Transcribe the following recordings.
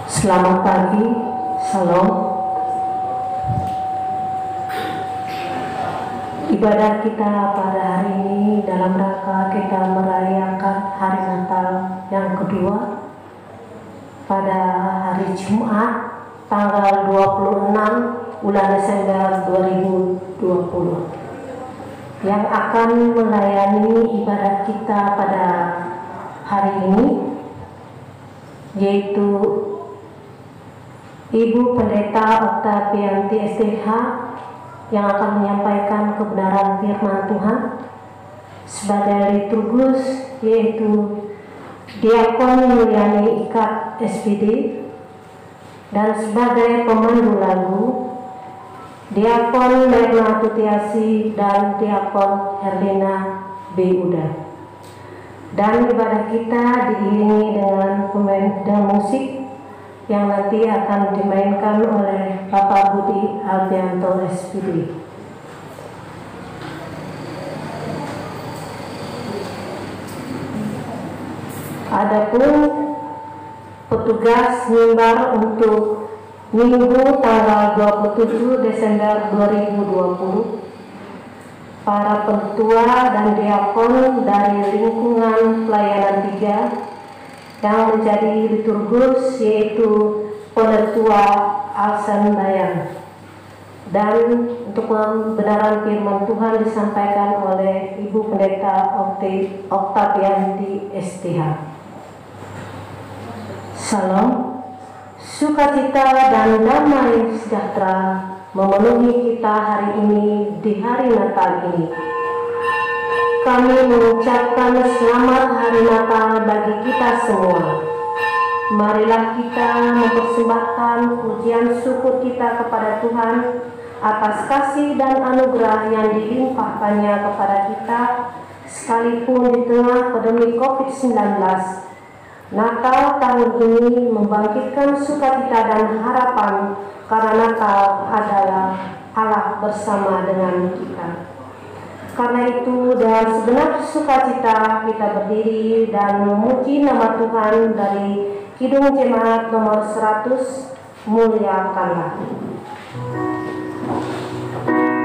Selamat pagi, Shalom. Ibadah kita pada hari ini dalam rangka kita merayakan hari Natal yang kedua pada hari Jumat tanggal 26 bulan Desember 2020 yang akan melayani ibadah kita pada hari ini yaitu Ibu Pendeta Octavianti STH yang akan menyampaikan kebenaran firman Tuhan. Sebagai liturgus yaitu Diakon Yuliani Ikat SPD, dan sebagai pemandu lagu Diakon Merna Tutiasi dan Diakon Herlina B. Uda. Dan ibadah kita diiringi dengan musik yang nanti akan dimainkan oleh Bapak Budi Albianto SPD. Adapun petugas mimbar untuk Minggu tanggal 27 Desember 2020, para petua dan diakon dari lingkungan pelayanan 3 yang menjadi liturgus yaitu Penetua Alsan Bayan, dan untuk kebenaran firman Tuhan disampaikan oleh Ibu Pendeta Octavianti STH. Salam, sukacita dan damai sejahtera memenuhi kita hari ini di hari Natal ini. Kami mengucapkan selamat hari Natal bagi kita semua. Marilah kita mempersembahkan pujian syukur kita kepada Tuhan atas kasih dan anugerah yang dilimpahkannya kepada kita, sekalipun di tengah pandemi COVID-19. Natal tahun ini membangkitkan sukacita dan harapan karena Natal adalah Allah bersama dengan kita. Karena itu dengan segenap sukacita kita berdiri dan memuji nama Tuhan dari Kidung Jemaat nomor 100, Muliakanlah. Yeah.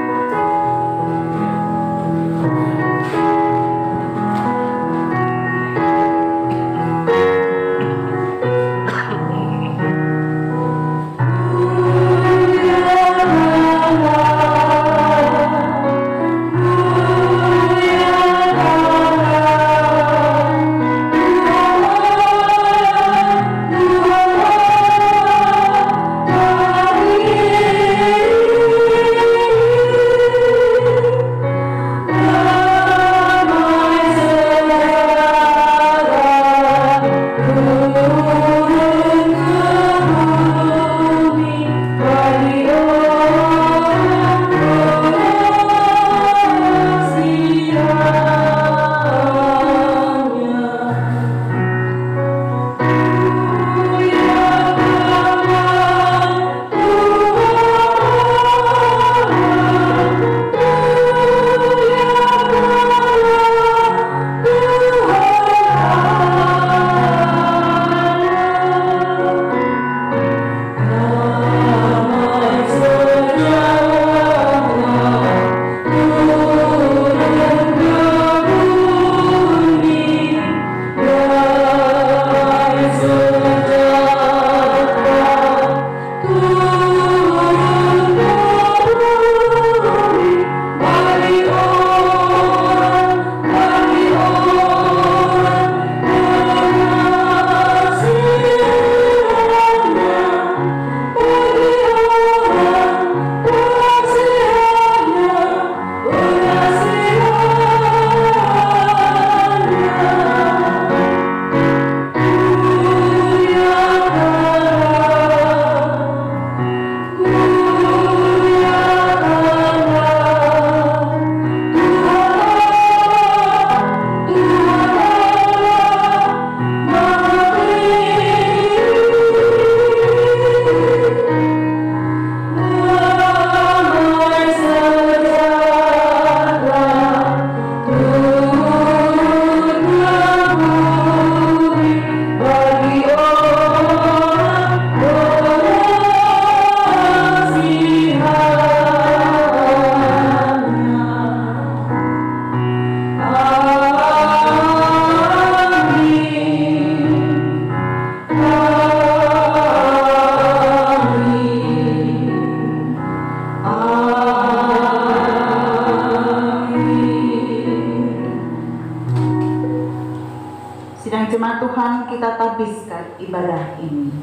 kita habiskan ibadah ini.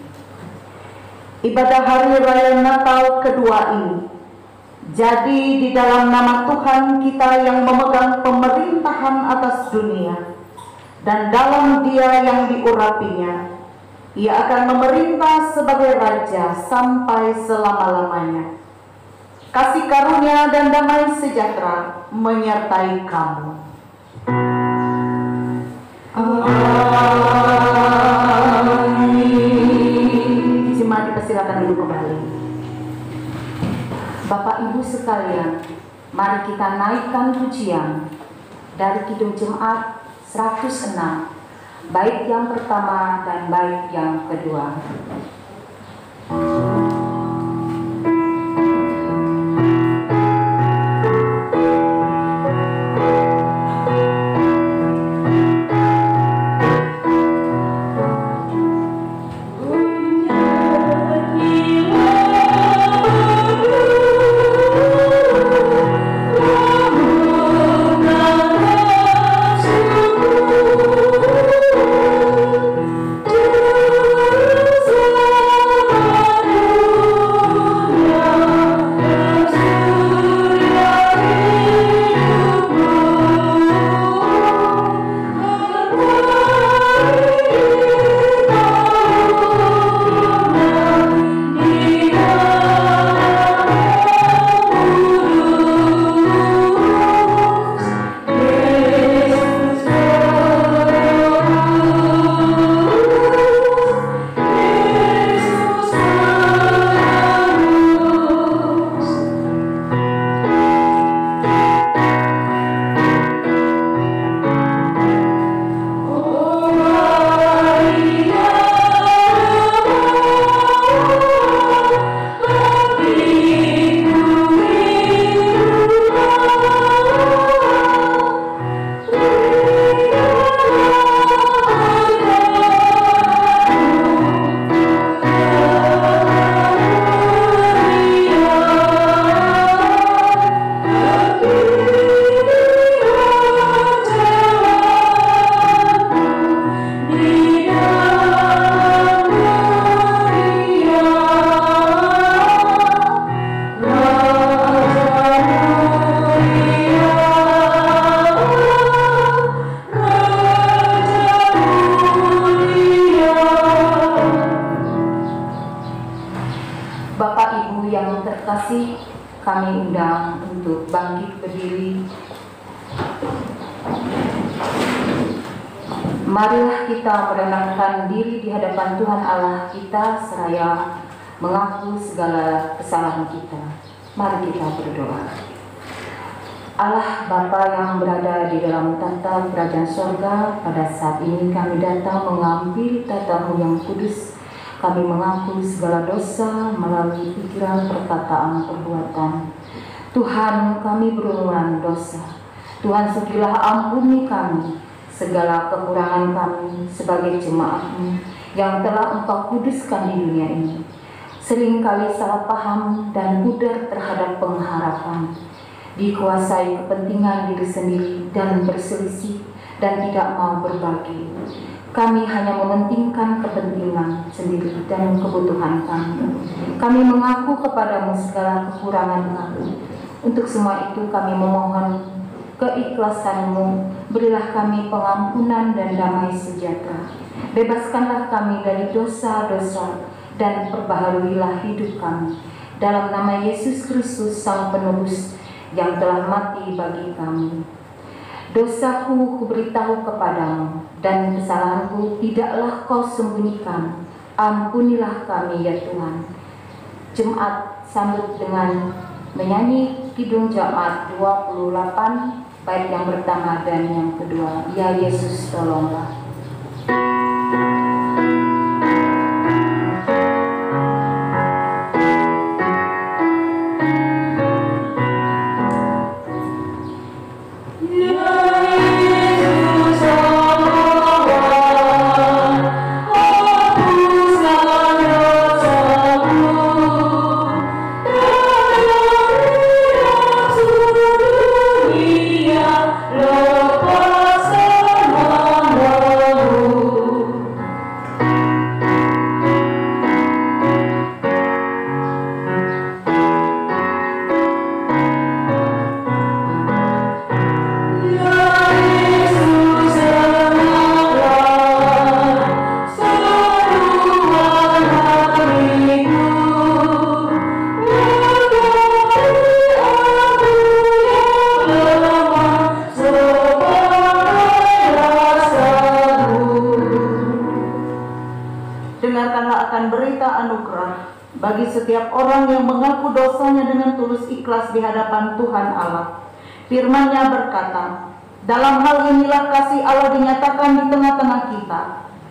Ibadah hari raya Natal kedua ini jadi di dalam nama Tuhan kita yang memegang pemerintahan atas dunia, dan dalam Dia yang diurapinya, Ia akan memerintah sebagai Raja sampai selama-lamanya. Kasih karunia dan damai sejahtera menyertai kamu. Amin. Jemaat dipersilakan duduk kembali. Bapak Ibu sekalian, mari kita naikkan pujian dari Kidung Jemaat 106, bait yang pertama dan bait yang kedua. Kami undang untuk bangkit berdiri. Marilah kita merendahkan diri di hadapan Tuhan Allah kita seraya mengaku segala kesalahan kita. Mari kita berdoa. Allah Bapa yang berada di dalam tahta kerajaan sorga, pada saat ini kami datang mengambil tahta-Mu yang kudus. Kami mengaku segala dosa melalui pikiran, perkataan, perbuatan. Tuhan, kami berumuran dosa. Tuhan, sudilah ampuni kami segala kekurangan kami sebagai jemaat-Mu yang telah Engkau kuduskan di dunia ini. Seringkali salah paham dan pudar terhadap pengharapan, dikuasai kepentingan diri sendiri dan berselisih dan tidak mau berbagi. Kami hanya mementingkan kepentingan sendiri dan kebutuhan kami. Kami mengaku kepadamu segala kekurangan kami. Untuk semua itu kami memohon keikhlasan-Mu. Berilah kami pengampunan dan damai sejahtera. Bebaskanlah kami dari dosa-dosa dan perbaharuilah hidup kami. Dalam nama Yesus Kristus, Sang Penebus yang telah mati bagi kami. Dosaku kuberitahu kepadamu, dan kesalahanku tidaklah kau sembunyikan. Ampunilah kami ya Tuhan. Jemaat sambut dengan menyanyi Kidung Jemaat 28, bait yang pertama dan yang kedua. Ya Yesus, tolonglah. Lepas dengarkanlah akan berita anugerah bagi setiap orang yang mengaku dosanya dengan tulus ikhlas di hadapan Tuhan Allah. Firman-Nya berkata, dalam hal inilah kasih Allah dinyatakan di tengah-tengah kita,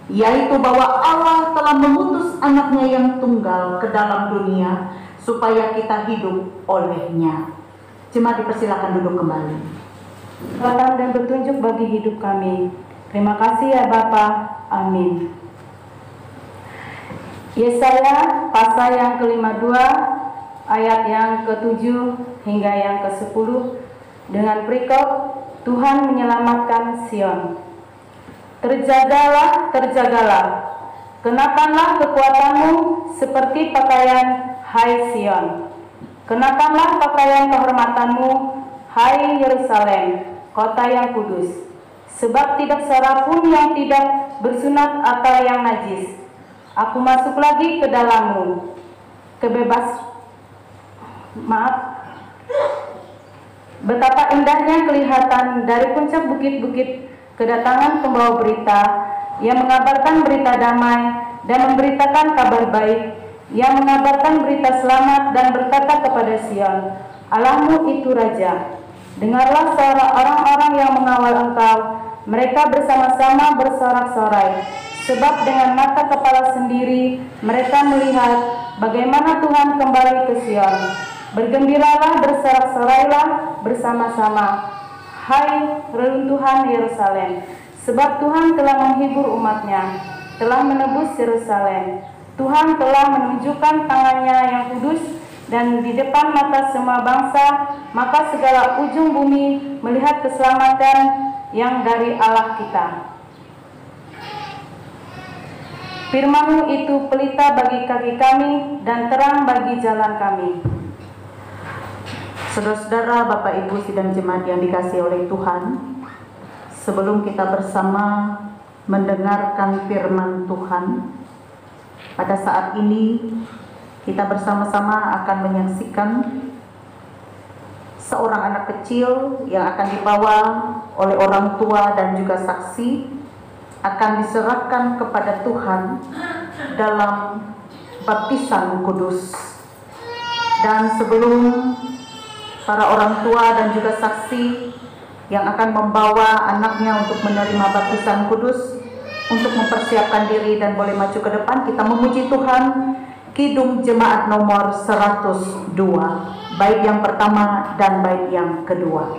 yaitu bahwa Allah telah mengutus anaknya yang tunggal ke dalam dunia, supaya kita hidup olehnya. Jemaat dipersilakan duduk kembali. Kekuatan dan petunjuk bagi hidup kami. Terima kasih ya Bapa. Amin. Yesaya pasal yang ke-52 ayat yang ke-7 hingga yang ke-10 dengan perikop Tuhan menyelamatkan Sion. Terjagalah, terjagalah, kenakanlah kekuatanmu seperti pakaian, hai Sion. Kenakanlah pakaian kehormatanmu, hai Yerusalem, kota yang kudus. Sebab tidak seorang pun yang tidak bersunat atau yang najis. Aku masuk lagi ke dalammu. Betapa indahnya kelihatan dari puncak bukit-bukit kedatangan pembawa berita yang mengabarkan berita damai dan memberitakan kabar baik, yang mengabarkan berita selamat dan berkata kepada Sion, Allahmu itu Raja. Dengarlah suara orang-orang yang mengawal engkau, mereka bersama-sama bersorak-sorai, sebab dengan mata kepala sendiri mereka melihat bagaimana Tuhan kembali ke Sion. Bergembiralah, bersorak-sorailah bersama-sama, hai reruntuhan Yerusalem, sebab Tuhan telah menghibur umat-Nya, telah menebus Yerusalem. Tuhan telah menunjukkan tangannya yang kudus, dan di depan mata semua bangsa, maka segala ujung bumi melihat keselamatan yang dari Allah kita. Firman-Mu itu pelita bagi kaki kami dan terang bagi jalan kami. Saudara-saudara, Bapak Ibu sidang jemaat yang dikasihi oleh Tuhan, sebelum kita bersama mendengarkan firman Tuhan, pada saat ini kita bersama-sama akan menyaksikan seorang anak kecil yang akan dibawa oleh orang tua dan juga saksi, akan diserahkan kepada Tuhan dalam baptisan kudus. Dan sebelum para orang tua dan juga saksi yang akan membawa anaknya untuk menerima baptisan kudus, untuk mempersiapkan diri dan boleh maju ke depan, kita memuji Tuhan. Kidung Jemaat nomor 102, bait yang pertama dan bait yang kedua.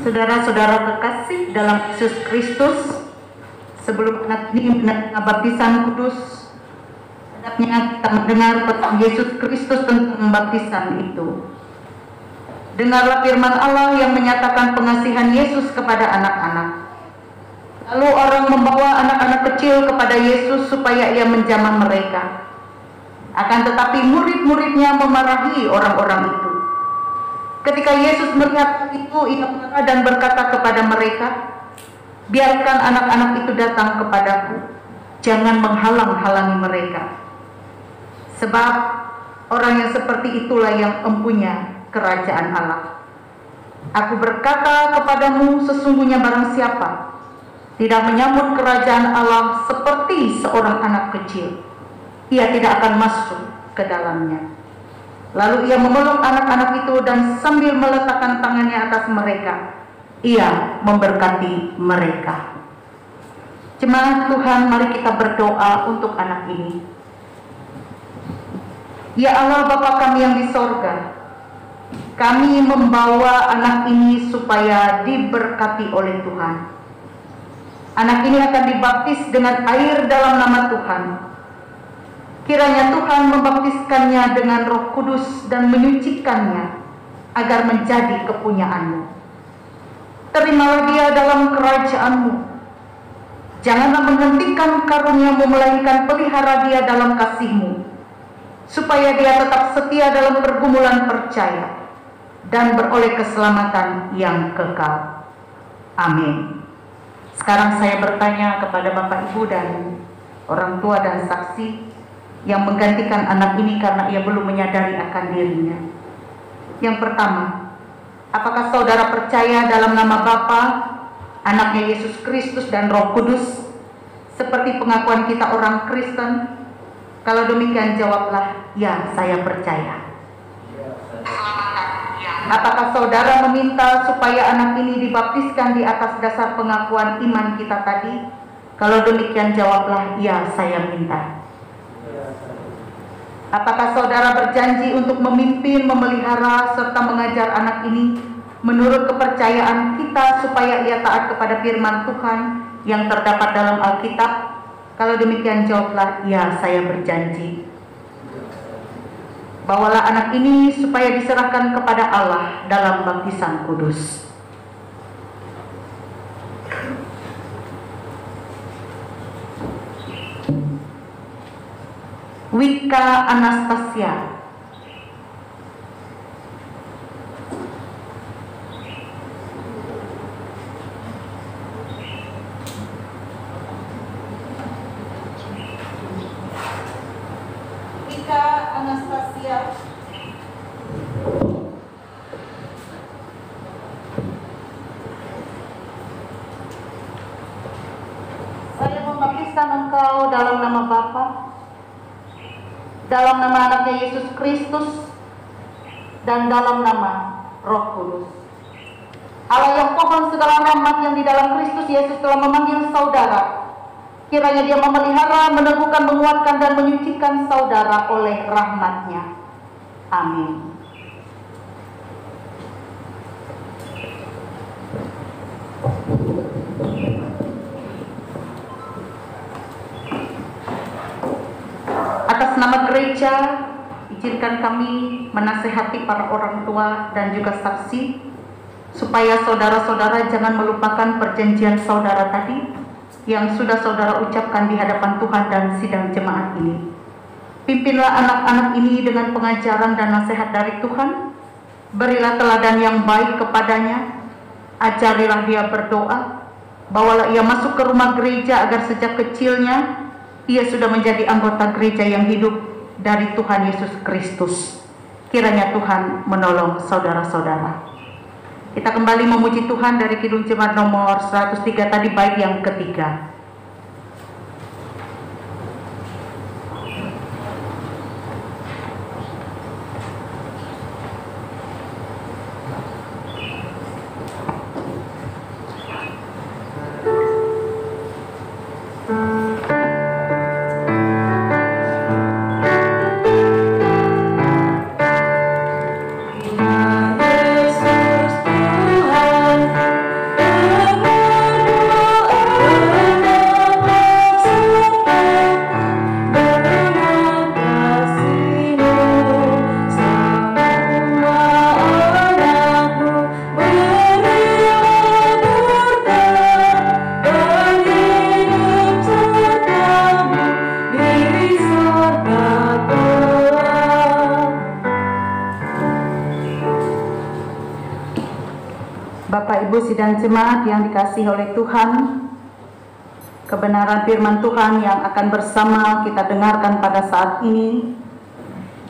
Saudara-saudara kekasih dalam Yesus Kristus, sebelum anak ini menerima baptisan kudus, hendaknya kita mendengar pesan Yesus Kristus tentang baptisan itu. Dengarlah firman Allah yang menyatakan pengasihan Yesus kepada anak-anak. Lalu orang membawa anak-anak kecil kepada Yesus supaya ia menjamah mereka. Akan tetapi murid-muridnya memarahi orang-orang itu. Ketika Yesus melihat itu, ia marah dan berkata kepada mereka, biarkan anak-anak itu datang kepadaku, jangan menghalang-halangi mereka. Sebab orang yang seperti itulah yang empunya kerajaan Allah. Aku berkata kepadamu, sesungguhnya barang siapa tidak menyambut kerajaan Allah seperti seorang anak kecil, ia tidak akan masuk ke dalamnya. Lalu ia memeluk anak-anak itu dan sambil meletakkan tangannya atas mereka, ia memberkati mereka. Jemaat Tuhan, mari kita berdoa untuk anak ini. Ya Allah Bapa kami yang di sorga, kami membawa anak ini supaya diberkati oleh Tuhan. Anak ini akan dibaptis dengan air dalam nama Tuhan. Kiranya Tuhan membaptiskannya dengan Roh Kudus dan menyucikannya agar menjadi kepunyaan-Mu. Terimalah dia dalam kerajaan-Mu. Janganlah menghentikan karunia-Mu, melainkan pelihara dia dalam kasih-Mu, supaya dia tetap setia dalam pergumulan percaya dan beroleh keselamatan yang kekal. Amin. Sekarang saya bertanya kepada Bapak Ibu dan orang tua dan saksi yang menggantikan anak ini karena ia belum menyadari akan dirinya. Yang pertama, apakah saudara percaya dalam nama Bapa, Anaknya Yesus Kristus dan Roh Kudus, seperti pengakuan kita orang Kristen? Kalau demikian jawablah, ya saya percaya. Apakah saudara meminta supaya anak ini dibaptiskan di atas dasar pengakuan iman kita tadi? Kalau demikian jawablah, ya saya minta. Apakah saudara berjanji untuk memimpin, memelihara, serta mengajar anak ini menurut kepercayaan kita supaya ia taat kepada firman Tuhan yang terdapat dalam Alkitab? Kalau demikian jawablah, ya saya berjanji. Bawalah anak ini supaya diserahkan kepada Allah dalam baptisan kudus. Wika Anastasia. Wika Anastasia. Saya membaptiskan engkau dalam nama Bapa, dalam nama Anaknya Yesus Kristus, dan dalam nama Roh Kudus. Allah yang pohon segala rahmat yang di dalam Kristus Yesus telah memanggil saudara, kiranya dia memelihara, meneguhkan, menguatkan, dan menyucikan saudara oleh rahmat-Nya. Amin. Atas nama gereja, izinkan kami menasehati para orang tua dan juga saksi, supaya saudara-saudara jangan melupakan perjanjian saudara tadi yang sudah saudara ucapkan di hadapan Tuhan dan sidang jemaat ini. Pimpinlah anak-anak ini dengan pengajaran dan nasihat dari Tuhan. Berilah teladan yang baik kepadanya. Ajarilah dia berdoa. Bawalah ia masuk ke rumah gereja agar sejak kecilnya ia sudah menjadi anggota gereja yang hidup dari Tuhan Yesus Kristus. Kiranya Tuhan menolong saudara-saudara. Kita kembali memuji Tuhan dari Kidung Jemaat nomor 103 tadi, bait yang ketiga. Bapak Ibu sidang jemaat yang dikasihi oleh Tuhan, kebenaran firman Tuhan yang akan bersama kita dengarkan pada saat ini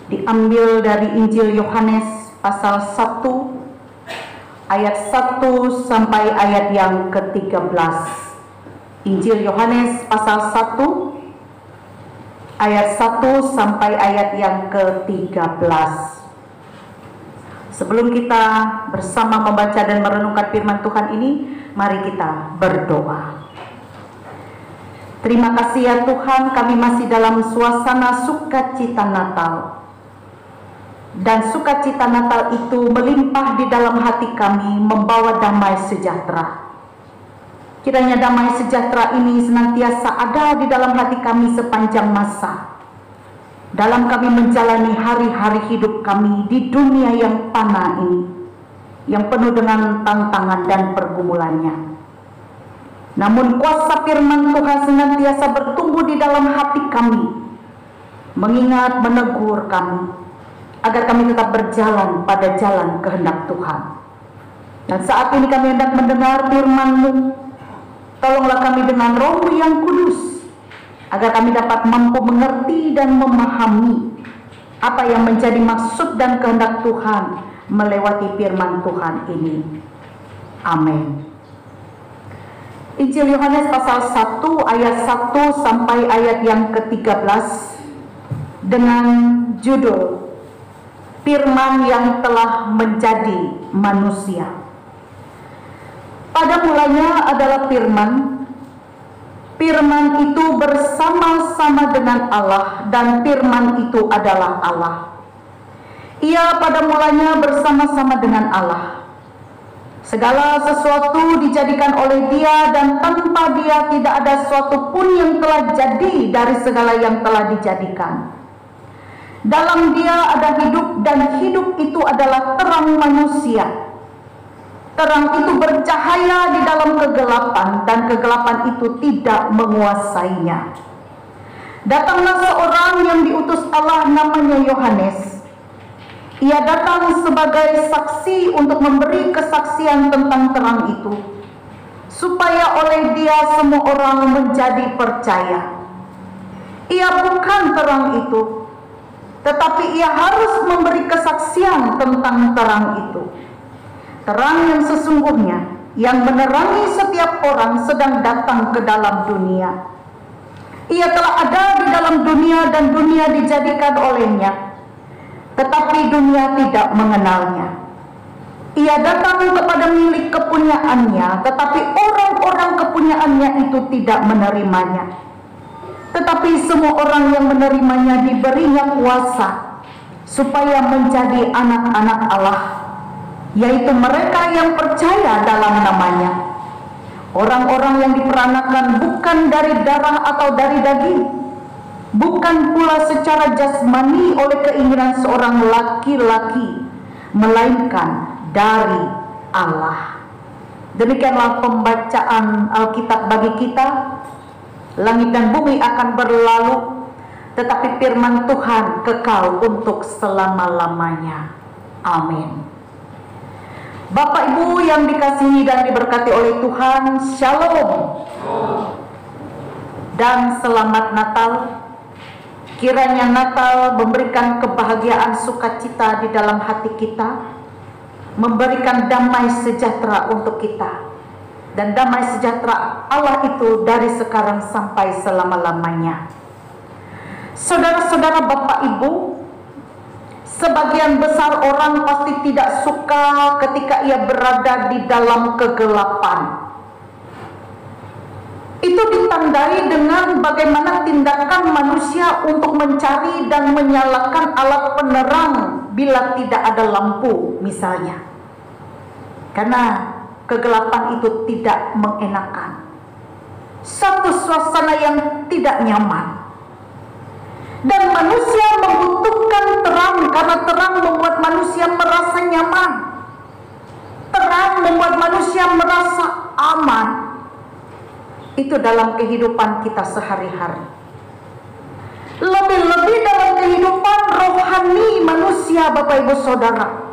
diambil dari Injil Yohanes pasal 1 ayat 1 sampai ayat yang ke-13. Injil Yohanes pasal 1 ayat 1 sampai ayat yang ke-13. Sebelum kita bersama membaca dan merenungkan firman Tuhan ini, mari kita berdoa. Terima kasih ya Tuhan, kami masih dalam suasana sukacita Natal. Dan sukacita Natal itu melimpah di dalam hati kami, membawa damai sejahtera. Kiranya damai sejahtera ini senantiasa ada di dalam hati kami sepanjang masa, dalam kami menjalani hari-hari hidup kami di dunia yang fana ini, yang penuh dengan tantangan dan pergumulannya. Namun kuasa firman Tuhan senantiasa bertumbuh di dalam hati kami, mengingat, menegur kami, agar kami tetap berjalan pada jalan kehendak Tuhan. Dan saat ini kami hendak mendengar firman-Mu. Tolonglah kami dengan Roh-Mu yang kudus, agar kami dapat mampu mengerti dan memahami apa yang menjadi maksud dan kehendak Tuhan melewati firman Tuhan ini. Amin. Injil Yohanes pasal 1 ayat 1 sampai ayat yang ke-13 dengan judul Firman yang telah menjadi manusia. Pada mulanya adalah firman. Firman itu bersama-sama dengan Allah, dan firman itu adalah Allah. Ia pada mulanya bersama-sama dengan Allah. Segala sesuatu dijadikan oleh Dia, dan tanpa Dia tidak ada sesuatu pun yang telah jadi dari segala yang telah dijadikan. Dalam Dia ada hidup, dan hidup itu adalah terang manusia. Terang itu bercahaya di dalam kegelapan, dan kegelapan itu tidak menguasainya. Datanglah seorang yang diutus Allah, namanya Yohanes. Ia datang sebagai saksi untuk memberi kesaksian tentang terang itu, supaya oleh Dia semua orang menjadi percaya. Ia bukan terang itu, tetapi ia harus memberi kesaksian tentang terang itu. Terang yang sesungguhnya, yang menerangi setiap orang sedang datang ke dalam dunia. Ia telah ada di dalam dunia, dan dunia dijadikan olehnya, tetapi dunia tidak mengenalnya. Ia datang kepada milik kepunyaannya, tetapi orang-orang kepunyaannya itu tidak menerimanya. Tetapi semua orang yang menerimanya diberinya kuasa supaya menjadi anak-anak Allah, yaitu mereka yang percaya dalam namanya. Orang-orang yang diperanakan bukan dari darah atau dari daging, bukan pula secara jasmani oleh keinginan seorang laki-laki, melainkan dari Allah. Demikianlah pembacaan Alkitab bagi kita. Langit dan bumi akan berlalu, tetapi firman Tuhan kekal untuk selama-lamanya. Amin. Bapak Ibu yang dikasihi dan diberkati oleh Tuhan, Shalom dan selamat Natal. Kiranya Natal memberikan kebahagiaan sukacita di dalam hati kita, memberikan damai sejahtera untuk kita. Dan damai sejahtera Allah itu dari sekarang sampai selama-lamanya. Saudara-saudara, Bapak Ibu, sebagian besar orang pasti tidak suka ketika ia berada di dalam kegelapan. Itu ditandai dengan bagaimana tindakan manusia untuk mencari dan menyalakan alat penerang bila tidak ada lampu misalnya. Karena kegelapan itu tidak mengenakan, satu suasana yang tidak nyaman. Dan manusia membutuhkan terang, karena terang membuat manusia merasa nyaman. Terang membuat manusia merasa aman. Itu dalam kehidupan kita sehari-hari. Lebih-lebih dalam kehidupan rohani manusia, Bapak Ibu Saudara.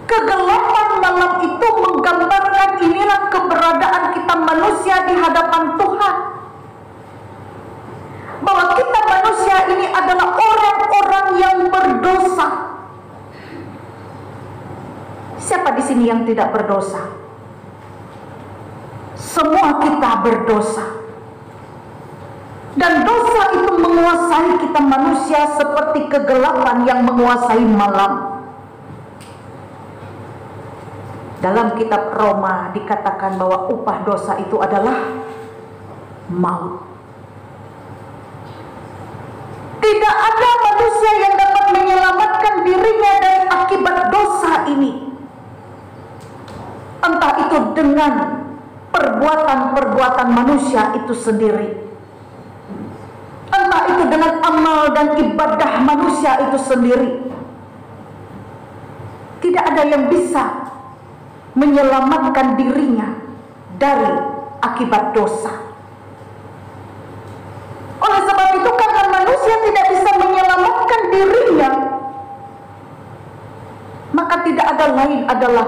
Kegelapan malam itu menggambarkan inilah keberadaan kita manusia di hadapan Tuhan. Bahwa kita manusia ini adalah orang-orang yang berdosa. Siapa di sini yang tidak berdosa? Semua kita berdosa. Dan dosa itu menguasai kita manusia seperti kegelapan yang menguasai malam. Dalam kitab Roma dikatakan bahwa upah dosa itu adalah maut. Tidak ada manusia yang dapat menyelamatkan dirinya dari akibat dosa ini. Entah itu dengan perbuatan-perbuatan manusia itu sendiri, entah itu dengan amal dan ibadah manusia itu sendiri. Tidak ada yang bisa menyelamatkan dirinya dari akibat dosa. Oleh sebab itu, karena manusia tidak bisa menyelamatkan dirinya, maka tidak ada lain adalah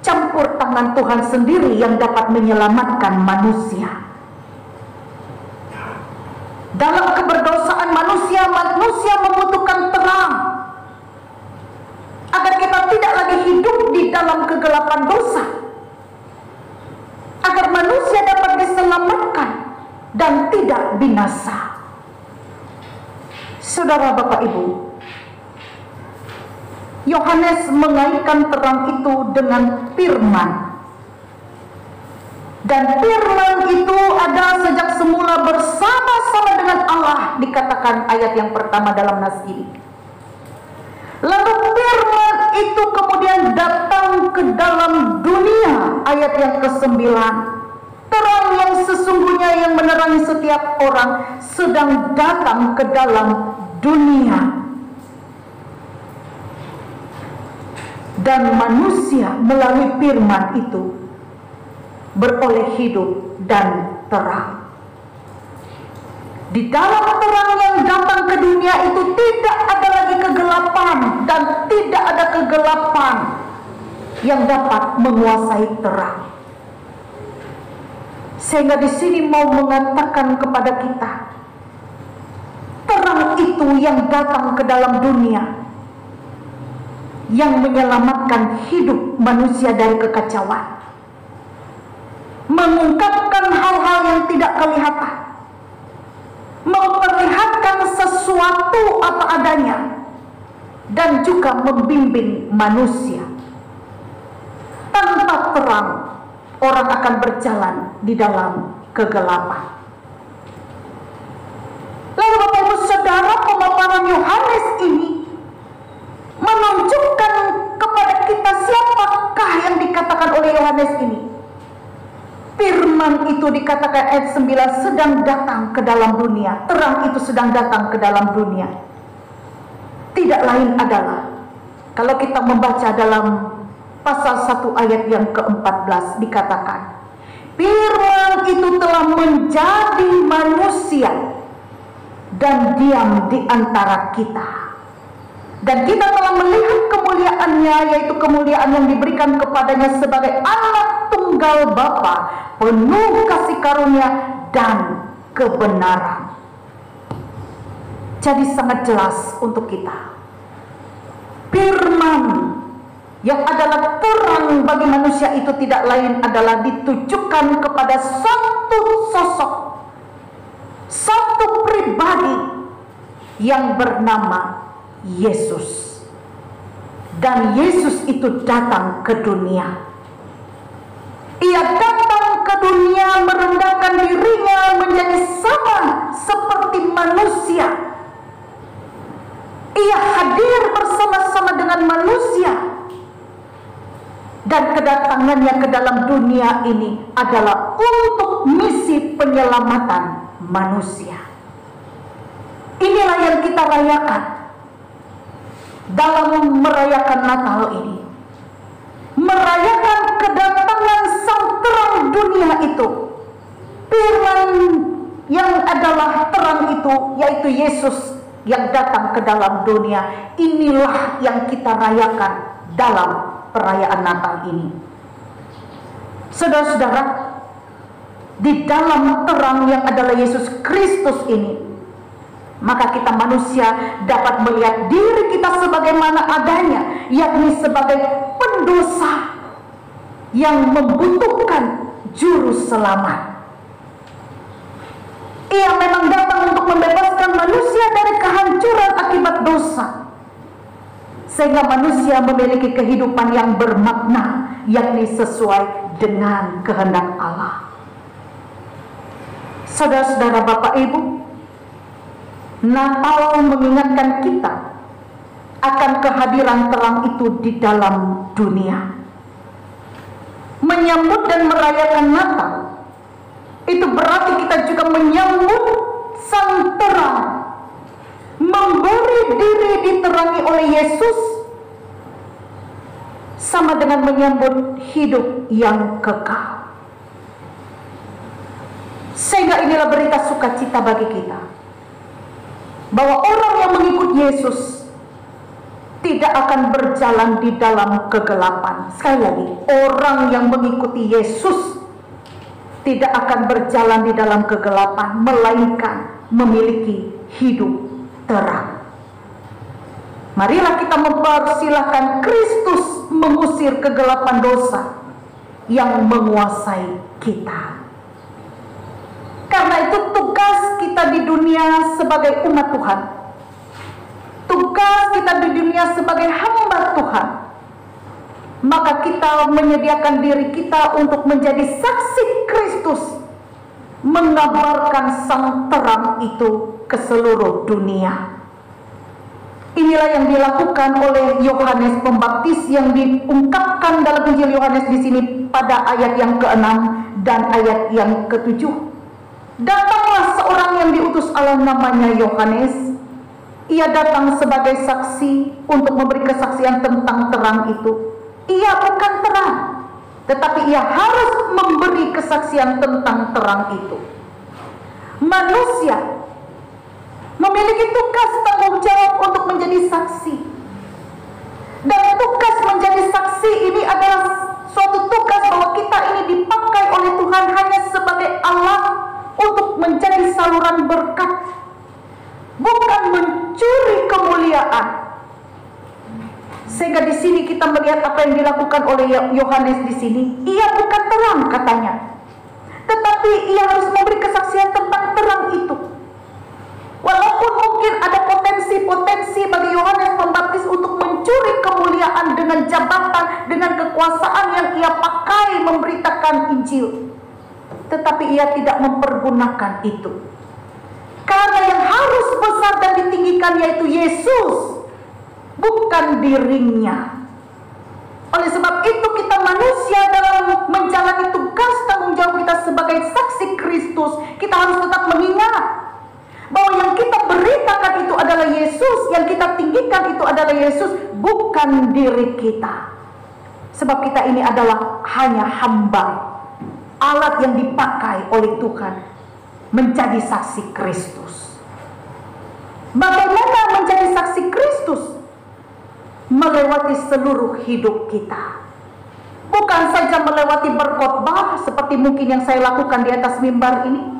campur tangan Tuhan sendiri yang dapat menyelamatkan manusia. Dalam keberdosaan manusia, manusia membutuhkan terang agar kita tidak lagi hidup di dalam kegelapan dosa, agar manusia dapat diselamatkan dan tidak binasa. Saudara, Bapak, Ibu, Yohanes mengaitkan terang itu dengan firman. Dan firman itu ada sejak semula bersama-sama dengan Allah, dikatakan ayat yang pertama dalam nas ini. Lalu firman itu kemudian datang ke dalam dunia, ayat yang ke-9. Terang yang sesungguhnya yang menerangi setiap orang sedang datang ke dalam dunia. Dan manusia melalui firman itu beroleh hidup dan terang. Di dalam terang yang datang ke dunia itu tidak ada lagi kegelapan, dan tidak ada kegelapan yang dapat menguasai terang. Sehingga di sini mau mengatakan kepada kita, terang itu yang datang ke dalam dunia, yang menyelamatkan hidup manusia dari kekacauan, mengungkapkan hal-hal yang tidak kelihatan, memperlihatkan sesuatu apa adanya, dan juga membimbing manusia. Tanpa terang, orang akan berjalan di dalam kegelapan. Lalu Bapak Ibu Saudara, pemaparan Yohanes ini menunjukkan kepada kita siapakah yang dikatakan oleh Yohanes ini. Firman itu dikatakan ayat 9 sedang datang ke dalam dunia. Terang itu sedang datang ke dalam dunia. Tidak lain adalah, kalau kita membaca dalam pasal 1 ayat yang ke-14 dikatakan, firman itu telah menjadi manusia dan diam di antara kita. Dan kita telah melihat kemuliaannya, yaitu kemuliaan yang diberikan kepadanya sebagai anak tunggal Bapa, penuh kasih karunia dan kebenaran. Jadi sangat jelas untuk kita, firman yang adalah terang bagi manusia itu tidak lain adalah ditujukan kepada satu sosok, satu pribadi yang bernama Yesus. Dan Yesus itu datang ke dunia. Ia datang ke dunia merendahkan dirinya menjadi sama seperti manusia. Ia hadir bersama-sama dengan manusia. Dan kedatangannya ke dalam dunia ini adalah untuk misi penyelamatan manusia. Inilah yang kita rayakan dalam merayakan Natal ini. Merayakan kedatangan sang terang dunia itu. Firman yang adalah terang itu, yaitu Yesus yang datang ke dalam dunia. Inilah yang kita rayakan dalam perayaan Natal ini. Saudara-saudara, di dalam terang yang adalah Yesus Kristus ini, maka kita manusia dapat melihat diri kita sebagaimana adanya, yakni sebagai pendosa yang membutuhkan juru selamat. Ia memang datang untuk membebaskan manusia dari kehancuran akibat dosa, sehingga manusia memiliki kehidupan yang bermakna, yakni sesuai dengan kehendak Allah. Saudara-saudara, Bapak Ibu, Natal mengingatkan kita akan kehadiran terang itu di dalam dunia. Menyambut dan merayakan Natal itu berarti kita juga menyambut sang terang, memberi diri diterangi oleh Yesus, sama dengan menyambut hidup yang kekal. Sehingga inilah berita sukacita bagi kita, bahwa orang yang mengikut Yesus tidak akan berjalan di dalam kegelapan. Sekali lagi, orang yang mengikuti Yesus tidak akan berjalan di dalam kegelapan, melainkan memiliki hidup terang. Marilah kita mempersilahkan Kristus mengusir kegelapan dosa yang menguasai kita. Karena itu tugas kita di dunia sebagai umat Tuhan, tugas kita di dunia sebagai hamba Tuhan, maka kita menyediakan diri kita untuk menjadi saksi Kristus, mengabarkan sang terang itu ke seluruh dunia. Inilah yang dilakukan oleh Yohanes Pembaptis yang diungkapkan dalam Injil Yohanes di sini pada ayat yang ke-6 dan ayat yang ke-7. Datanglah seorang yang diutus Allah, namanya Yohanes. Ia datang sebagai saksi untuk memberi kesaksian tentang terang itu. Ia bukan terang, tetapi ia harus memberi kesaksian tentang terang itu. Manusia memiliki tugas tanggung jawab untuk menjadi saksi. Dan tugas menjadi saksi ini adalah suatu tugas bahwa kita ini dipakai oleh Tuhan hanya sebagai alat untuk menjadi saluran berkat, bukan mencuri kemuliaan. Sehingga di sini kita melihat apa yang dilakukan oleh Yohanes di sini. Ia bukan terang katanya, tetapi ia harus memberi kesaksian tentang terang itu. Walaupun mungkin ada potensi-potensi bagi Yohanes Pembaptis untuk mencuri kemuliaan dengan jabatan, dengan kekuasaan yang ia pakai memberitakan Injil, tetapi ia tidak mempergunakan itu. Karena yang harus besar dan ditinggikan yaitu Yesus, bukan dirinya. Oleh sebab itu kita manusia dalam menjalani tugas tanggung jawab kita sebagai saksi Kristus, kita harus tetap mengingat bahwa yang kita beritakan itu adalah Yesus, yang kita tinggikan itu adalah Yesus, bukan diri kita. Sebab kita ini adalah hanya hamba, alat yang dipakai oleh Tuhan menjadi saksi Kristus. Bagaimana menjadi saksi Kristus? Melewati seluruh hidup kita. Bukan saja melewati berkhotbah seperti mungkin yang saya lakukan di atas mimbar ini,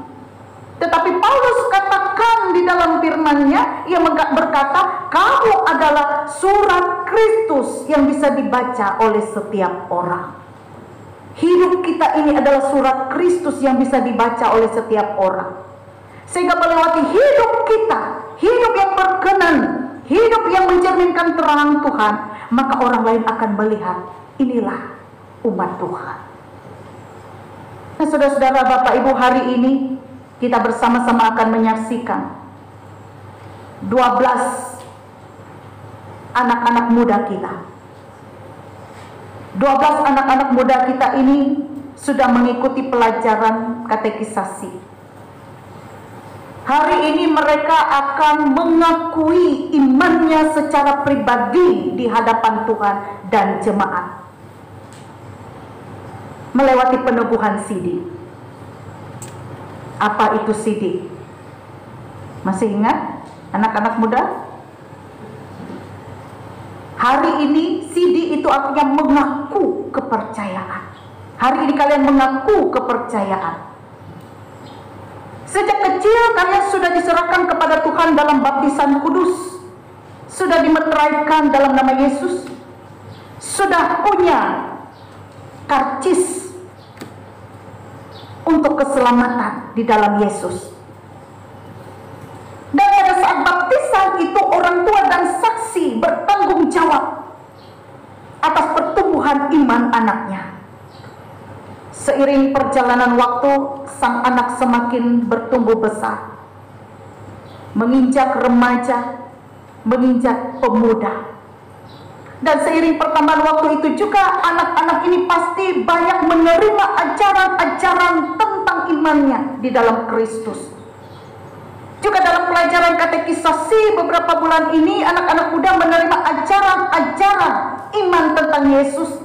tetapi Paulus katakan di dalam firman-Nya, ia berkata, kamu adalah surat Kristus yang bisa dibaca oleh setiap orang. Hidup kita ini adalah surat Kristus yang bisa dibaca oleh setiap orang. Sehingga melewati hidup kita, hidup yang berkenan, hidup yang mencerminkan terang Tuhan, maka orang lain akan melihat, inilah umat Tuhan. Nah, saudara-saudara, Bapak Ibu, hari ini kita bersama-sama akan menyaksikan 12 anak-anak muda kita. 12 anak-anak muda kita ini sudah mengikuti pelajaran katekisasi. Hari ini mereka akan mengakui imannya secara pribadi di hadapan Tuhan dan jemaat melewati peneguhan sidik. Apa itu sidik? Masih ingat anak-anak muda? Hari ini sidik itu artinya mengaku kepercayaan. Hari ini kalian mengaku kepercayaan. Sejak kecil kalian sudah diserahkan kepada Tuhan dalam baptisan kudus, sudah dimeteraikan dalam nama Yesus, sudah punya karcis untuk keselamatan di dalam Yesus. Dan pada saat baptisan itu orang tua dan saksi bertanggung jawab atas pertumbuhan iman anaknya. Seiring perjalanan waktu, sang anak semakin bertumbuh besar, menginjak remaja, menginjak pemuda. Dan seiring pertambahan waktu itu juga anak-anak ini pasti banyak menerima ajaran-ajaran tentang imannya di dalam Kristus. Juga dalam pelajaran katekisasi beberapa bulan ini, anak-anak muda menerima ajaran-ajaran iman tentang Yesus.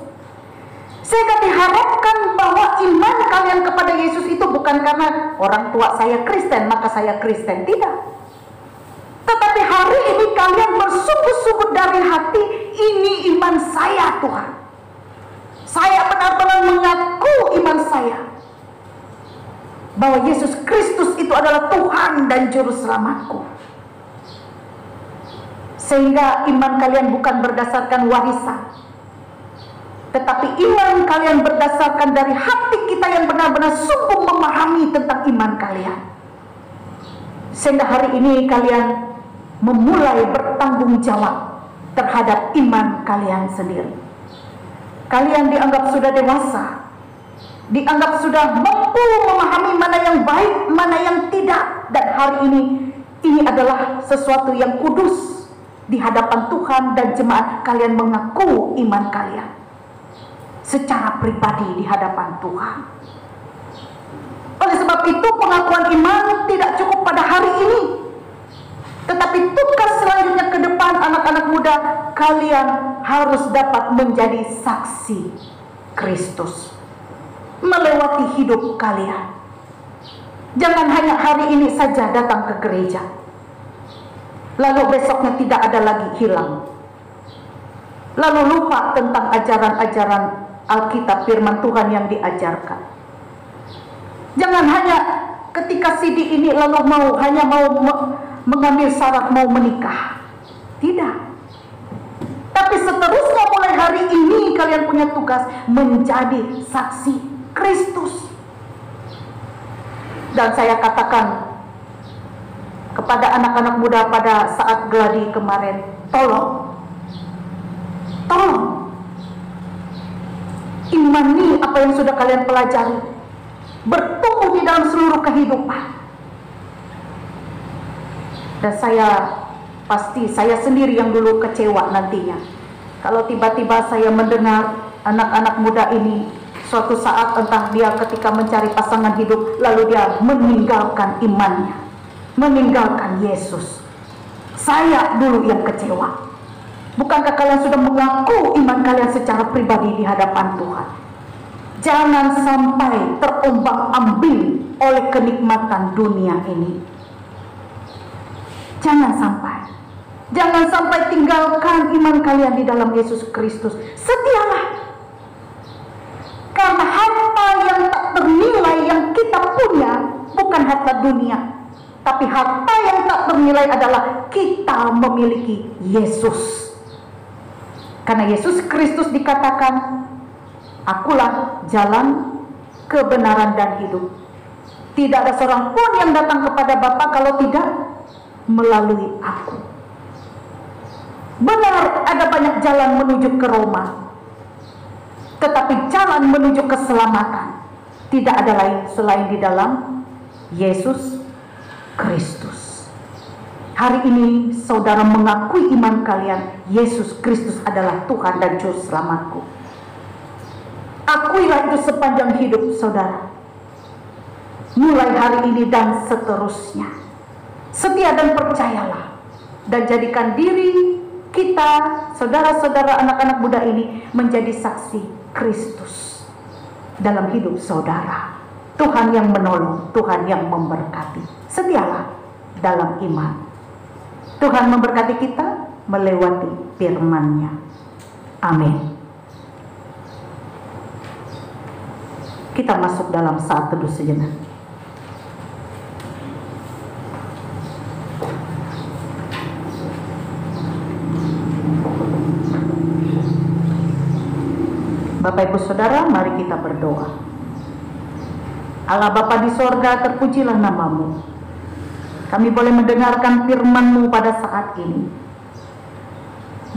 Sehingga diharapkan bahwa iman kalian kepada Yesus itu bukan karena orang tua saya Kristen maka saya Kristen, tidak. Tetapi hari ini kalian bersungguh-sungguh dari hati, ini iman saya Tuhan. Saya benar-benar mengaku iman saya bahwa Yesus Kristus itu adalah Tuhan dan Juru Selamatku. Sehingga iman kalian bukan berdasarkan warisan, tetapi iman kalian berdasarkan dari hati kita yang benar-benar sungguh memahami tentang iman kalian. Sehingga hari ini kalian memulai bertanggung jawab terhadap iman kalian sendiri. Kalian dianggap sudah dewasa, dianggap sudah mampu memahami mana yang baik, mana yang tidak. Dan hari ini adalah sesuatu yang kudus di hadapan Tuhan dan jemaat. Kalian mengaku iman kalian secara pribadi di hadapan Tuhan. Oleh sebab itu pengakuan iman tidak cukup pada hari ini, tetapi tugas selanjutnya ke depan anak-anak muda, kalian harus dapat menjadi saksi Kristus melewati hidup kalian. Jangan hanya hari ini saja datang ke gereja, lalu besoknya tidak ada lagi, hilang, lalu lupa tentang ajaran-ajaran Alkitab firman Tuhan yang diajarkan. Jangan hanya ketika CD ini lalu hanya mau mengambil syarat mau menikah. Tidak. Tapi seterusnya mulai hari ini kalian punya tugas menjadi saksi Kristus. Dan saya katakan kepada anak-anak muda pada saat gladi kemarin, tolong imani apa yang sudah kalian pelajari, bertumbuh di dalam seluruh kehidupan. Dan saya sendiri yang dulu kecewa nantinya kalau tiba-tiba saya mendengar anak-anak muda ini suatu saat entah dia ketika mencari pasangan hidup lalu dia meninggalkan imannya, meninggalkan Yesus. Saya dulu yang kecewa. Bukankah kalian sudah mengaku iman kalian secara pribadi di hadapan Tuhan? Jangan sampai terombang-ambing oleh kenikmatan dunia ini. Jangan sampai tinggalkan iman kalian di dalam Yesus Kristus. Setialah. Karena harta yang tak ternilai yang kita punya bukan harta dunia, tapi harta yang tak ternilai adalah kita memiliki Yesus. Karena Yesus Kristus dikatakan, akulah jalan, kebenaran dan hidup. Tidak ada seorang pun yang datang kepada Bapa kalau tidak melalui aku. Benar ada banyak jalan menuju ke Roma, tetapi jalan menuju keselamatan tidak ada lain selain di dalam Yesus Kristus. Hari ini saudara mengakui iman kalian, Yesus Kristus adalah Tuhan dan Juru Selamatku. Akuilah itu sepanjang hidup saudara, mulai hari ini dan seterusnya. Setia dan percayalah, dan jadikan diri kita, saudara-saudara anak-anak muda ini menjadi saksi Kristus dalam hidup saudara. Tuhan yang menolong, Tuhan yang memberkati. Setialah dalam iman. Tuhan memberkati kita melewati firman-Nya. Amin. Kita masuk dalam saat teduh sejenak. Bapak Ibu Saudara, mari kita berdoa. Allah Bapa di sorga, terpujilah nama-Mu. Kami boleh mendengarkan firman-Mu pada saat ini.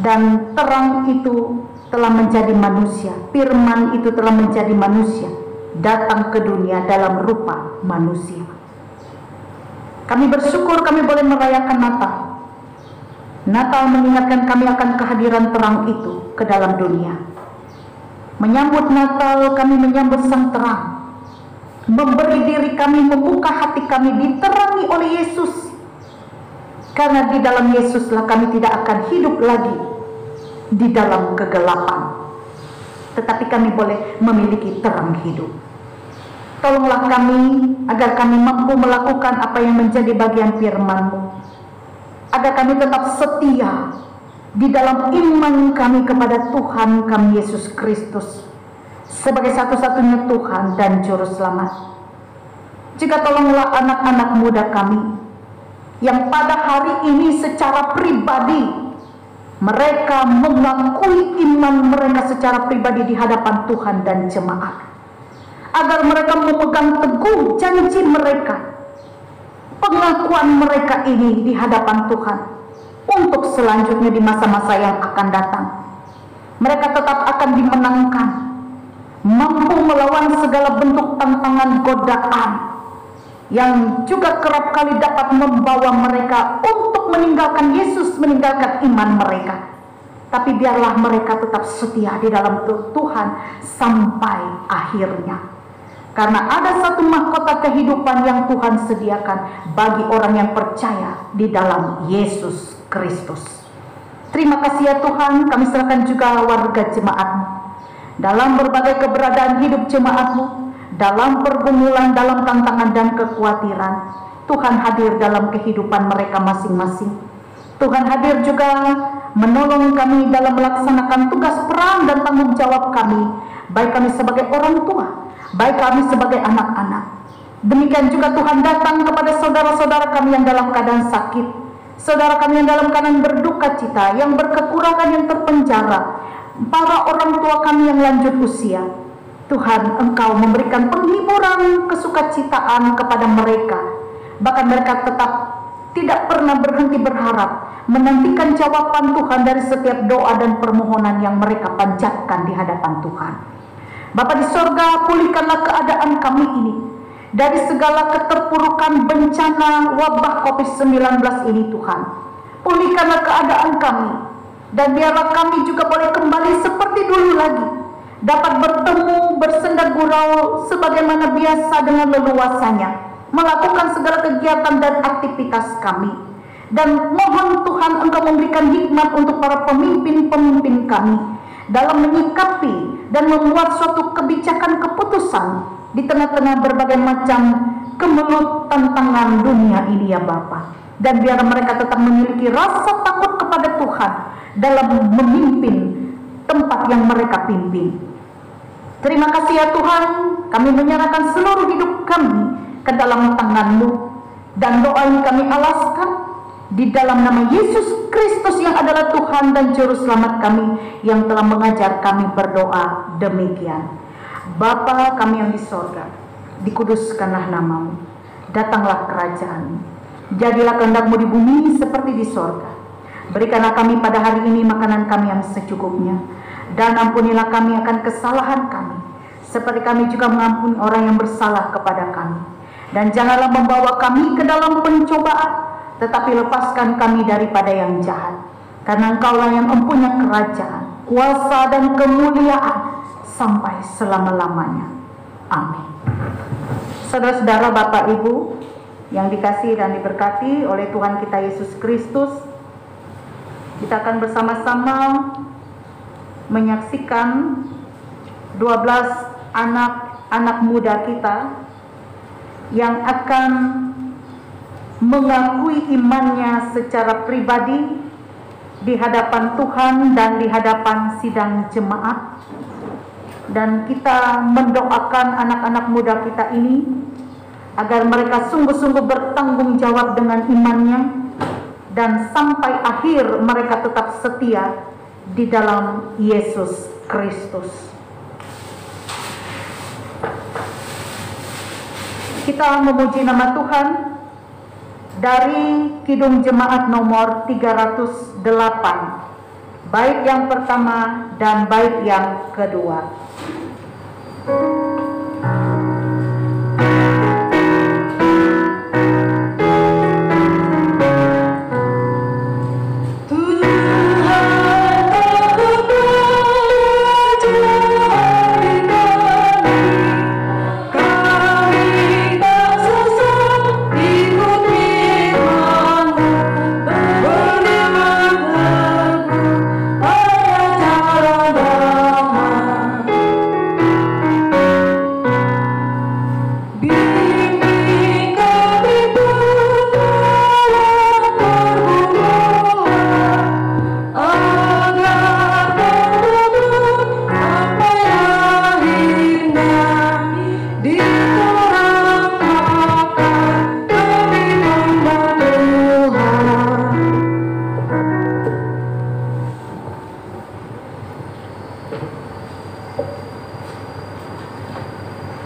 Dan terang itu telah menjadi manusia. Firman itu telah menjadi manusia, datang ke dunia dalam rupa manusia. Kami bersyukur kami boleh merayakan Natal. Natal mengingatkan kami akan kehadiran terang itu ke dalam dunia. Menyambut Natal, kami menyambut sang terang. Memberi diri kami, membuka hati kami, diterangi oleh Yesus. Karena di dalam Yesuslah kami tidak akan hidup lagi di dalam kegelapan, tetapi kami boleh memiliki terang hidup. Tolonglah kami agar kami mampu melakukan apa yang menjadi bagian firman-Mu, agar kami tetap setia di dalam iman kami kepada Tuhan kami Yesus Kristus sebagai satu-satunya Tuhan dan Juru Selamat. Juga tolonglah anak-anak muda kami yang pada hari ini secara pribadi mereka mengakui iman mereka secara pribadi di hadapan Tuhan dan jemaat, agar mereka memegang teguh janji mereka, pengakuan mereka ini di hadapan Tuhan untuk selanjutnya di masa-masa yang akan datang. Mereka tetap akan dimenangkan, mampu melawan segala bentuk tantangan godaan yang juga kerap kali dapat membawa mereka untuk meninggalkan Yesus, meninggalkan iman mereka. Tapi biarlah mereka tetap setia di dalam Tuhan sampai akhirnya. Karena ada satu mahkota kehidupan yang Tuhan sediakan bagi orang yang percaya di dalam Yesus Kristus. Terima kasih ya Tuhan, kami serahkan juga warga jemaat-Mu dalam berbagai keberadaan hidup jemaat-Mu, dalam pergumulan, dalam tantangan dan kekhawatiran. Tuhan hadir dalam kehidupan mereka masing-masing. Tuhan hadir juga menolong kami dalam melaksanakan tugas peran dan tanggung jawab kami, baik kami sebagai orang tua, baik kami sebagai anak-anak. Demikian juga Tuhan datang kepada saudara-saudara kami yang dalam keadaan sakit, saudara kami yang dalam keadaan berduka cita, yang berkekurangan, yang terpenjara, para orang tua kami yang lanjut usia. Tuhan, Engkau memberikan penghiburan, kesukacitaan kepada mereka. Bahkan mereka tetap tidak pernah berhenti berharap, menantikan jawaban Tuhan dari setiap doa dan permohonan yang mereka panjatkan di hadapan Tuhan. Bapa di sorga, pulihkanlah keadaan kami ini dari segala keterpurukan bencana wabah COVID-19 ini Tuhan. Pulihkanlah keadaan kami, dan biarlah kami juga boleh kembali seperti dulu lagi, dapat bertemu, bersenda gurau sebagaimana biasa dengan leluasanya, melakukan segala kegiatan dan aktivitas kami. Dan mohon Tuhan Engkau memberikan hikmat untuk para pemimpin-pemimpin kami dalam menyikapi dan membuat suatu kebijakan keputusan di tengah-tengah berbagai macam kemelut tantangan dunia ini ya Bapa. Dan biar mereka tetap memiliki rasa takut kepada Tuhan dalam memimpin tempat yang mereka pimpin. Terima kasih ya Tuhan, kami menyerahkan seluruh hidup kami ke dalam tangan-Mu, dan doa ini kami alaskan di dalam nama Yesus Kristus yang adalah Tuhan dan Juru Selamat kami, yang telah mengajar kami berdoa demikian. Bapa kami yang di sorga, dikuduskanlah nama-Mu, datanglah kerajaan-Mu, jadilah kehendak-Mu di bumi seperti di sorga. Berikanlah kami pada hari ini makanan kami yang secukupnya, dan ampunilah kami akan kesalahan kami, seperti kami juga mengampuni orang yang bersalah kepada kami. Dan janganlah membawa kami ke dalam pencobaan, tetapi lepaskan kami daripada yang jahat. Karena Engkaulah yang mempunyai kerajaan, kuasa dan kemuliaan sampai selama-lamanya. Amin. Saudara-saudara, Bapak Ibu yang dikasihi dan diberkati oleh Tuhan kita Yesus Kristus, kita akan bersama-sama menyaksikan 12 anak-anak muda kita yang akan mengakui imannya secara pribadi di hadapan Tuhan dan di hadapan sidang jemaat. Dan kita mendoakan anak-anak muda kita ini agar mereka sungguh-sungguh bertanggung jawab dengan imannya, dan sampai akhir mereka tetap setia di dalam Yesus Kristus. Kita memuji nama Tuhan dari Kidung Jemaat nomor 308, bait yang pertama dan bait yang kedua.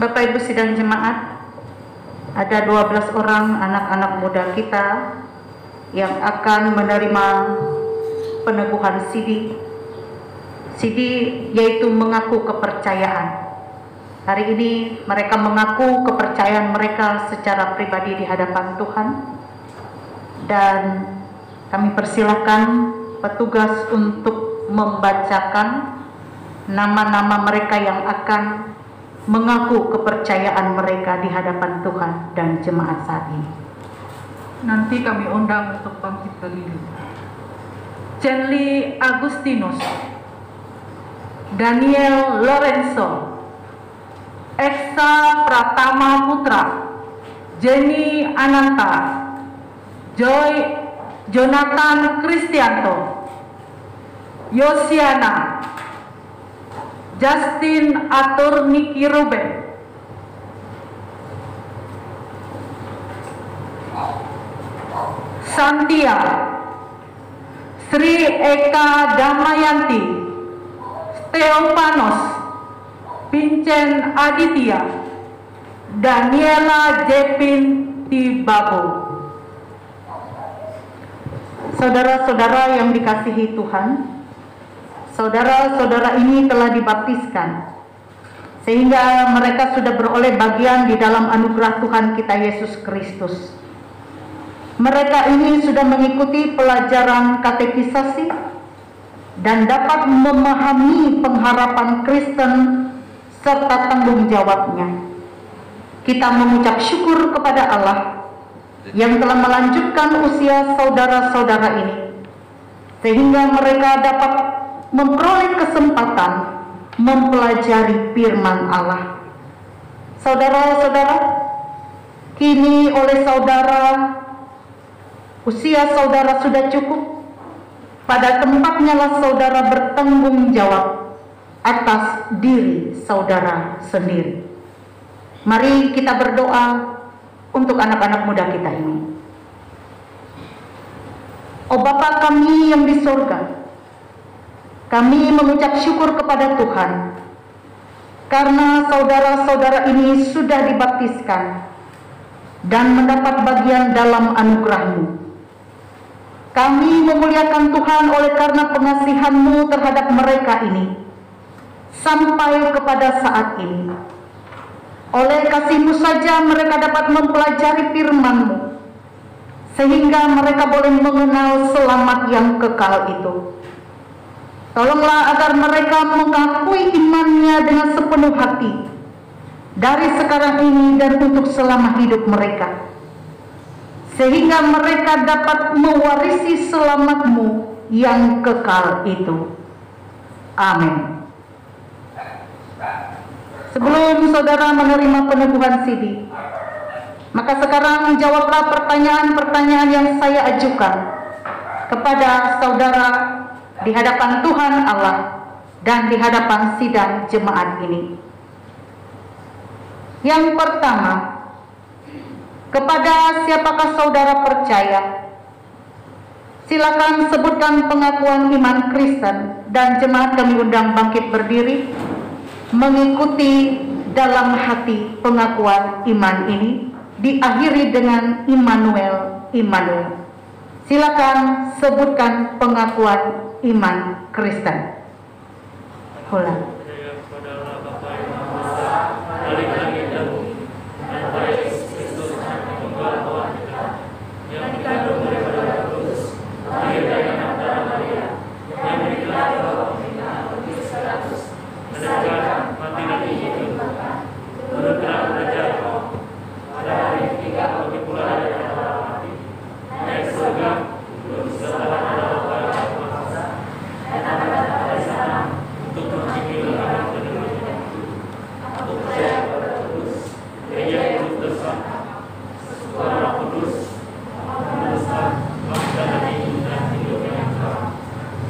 Bapak Ibu sidang jemaat, ada 12 orang anak-anak muda kita yang akan menerima peneguhan sidi yaitu mengaku kepercayaan. Hari ini mereka mengaku kepercayaan mereka secara pribadi di hadapan Tuhan, dan kami persilahkan petugas untuk membacakan nama-nama mereka yang akan mengaku kepercayaan mereka di hadapan Tuhan dan jemaat saat ini. Nanti kami undang untuk bangkit keliling. Cenli Agustinus, Daniel Lorenzo, Eksa Pratama Putra, Jenny Ananta, Joy Jonathan Kristianto, Yosiana, Justin Atur Niki Ruben, Santia, Sri Eka Damayanti, Steopanos, Vincent Aditya, Daniela Jepin Tibabo. Saudara-saudara yang dikasihi Tuhan, saudara-saudara ini telah dibaptiskan sehingga mereka sudah beroleh bagian di dalam anugerah Tuhan kita Yesus Kristus. Mereka ini sudah mengikuti pelajaran katekisasi dan dapat memahami pengharapan Kristen serta tanggung jawabnya. Kita mengucap syukur kepada Allah yang telah melanjutkan usia saudara-saudara ini sehingga mereka dapat memperoleh kesempatan mempelajari firman Allah. Saudara-saudara, kini oleh saudara, usia saudara sudah cukup. Pada tempatnya lah saudara bertanggung jawab atas diri saudara sendiri. Mari kita berdoa untuk anak-anak muda kita ini. Oh Bapa kami yang di surga, kami mengucap syukur kepada Tuhan karena saudara-saudara ini sudah dibaptiskan dan mendapat bagian dalam anugerah-Mu. Kami memuliakan Tuhan oleh karena pengasihan-Mu terhadap mereka ini sampai kepada saat ini. Oleh kasih-Mu saja mereka dapat mempelajari firman-Mu sehingga mereka boleh mengenal selamat yang kekal itu. Tolonglah agar mereka mengakui imannya dengan sepenuh hati dari sekarang ini dan untuk selama hidup mereka, sehingga mereka dapat mewarisi selamat-Mu yang kekal itu. Amin. Sebelum saudara menerima peneguhan sidi, maka sekarang jawablah pertanyaan-pertanyaan yang saya ajukan kepada saudara di hadapan Tuhan Allah dan di hadapan sidang jemaat ini. Yang pertama, kepada siapakah saudara percaya? Silakan sebutkan pengakuan iman Kristen dan jemaat kami undang bangkit berdiri mengikuti dalam hati pengakuan iman ini. diakhiri dengan Immanuel, Immanuel. Silakan sebutkan pengakuan iman Kristen. Ulang.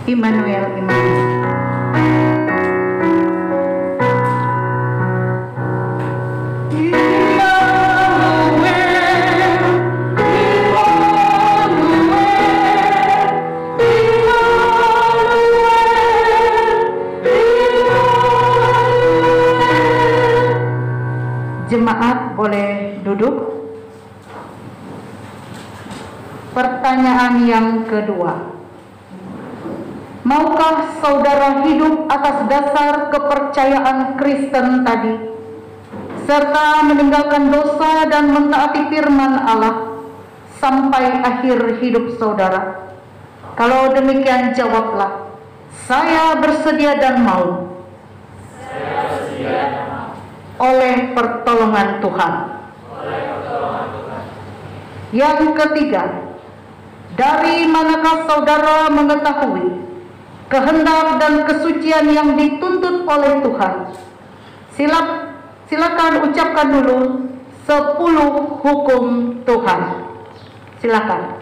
Immanuel, Immanuel. Jemaat boleh duduk. Pertanyaan yang kedua. Maukah saudara hidup atas dasar kepercayaan Kristen tadi, serta meninggalkan dosa dan mentaati firman Allah sampai akhir hidup saudara? Kalau demikian jawablah, saya bersedia dan mau. Oleh pertolongan Tuhan. Yang ketiga, dari manakah saudara mengetahui kehendak dan kesucian yang dituntut oleh Tuhan? Silakan ucapkan dulu 10 hukum Tuhan. Silakan.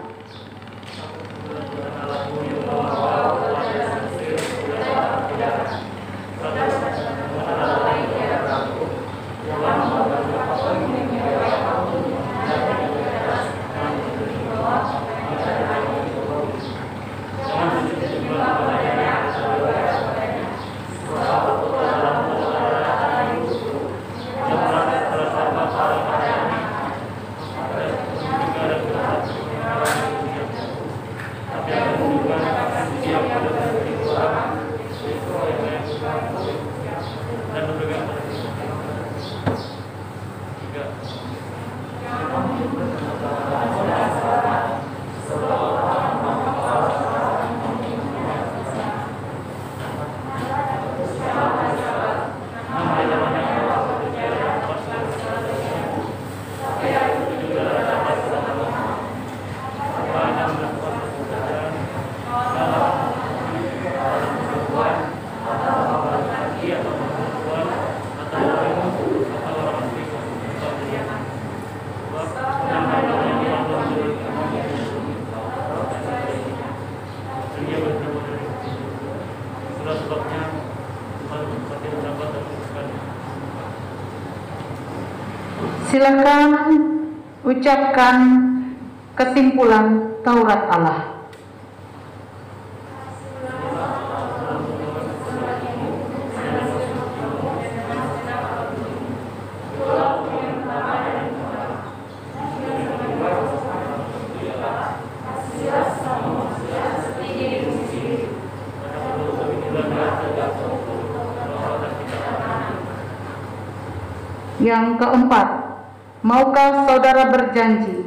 Silakan ucapkan kesimpulan Taurat Allah. Yang keempat, maukah saudara berjanji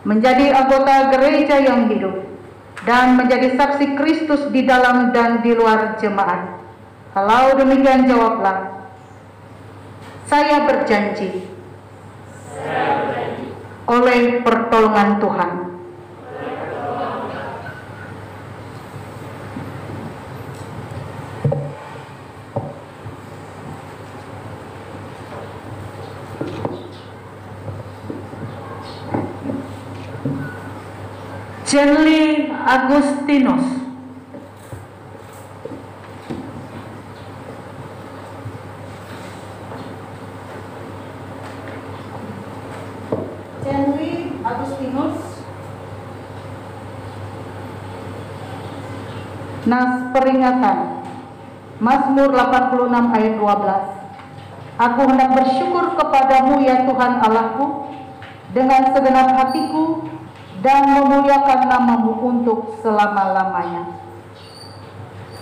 menjadi anggota gereja yang hidup dan menjadi saksi Kristus di dalam dan di luar jemaat? Kalau demikian jawablah, saya berjanji. Oleh pertolongan Tuhan. Cenli Agustinus. Cenli Agustinus. Nas peringatan Mazmur 86 ayat 12. Aku hendak bersyukur kepadamu ya Tuhan Allahku, dengan segenap hatiku dan memuliakan nama-Mu untuk selama-lamanya.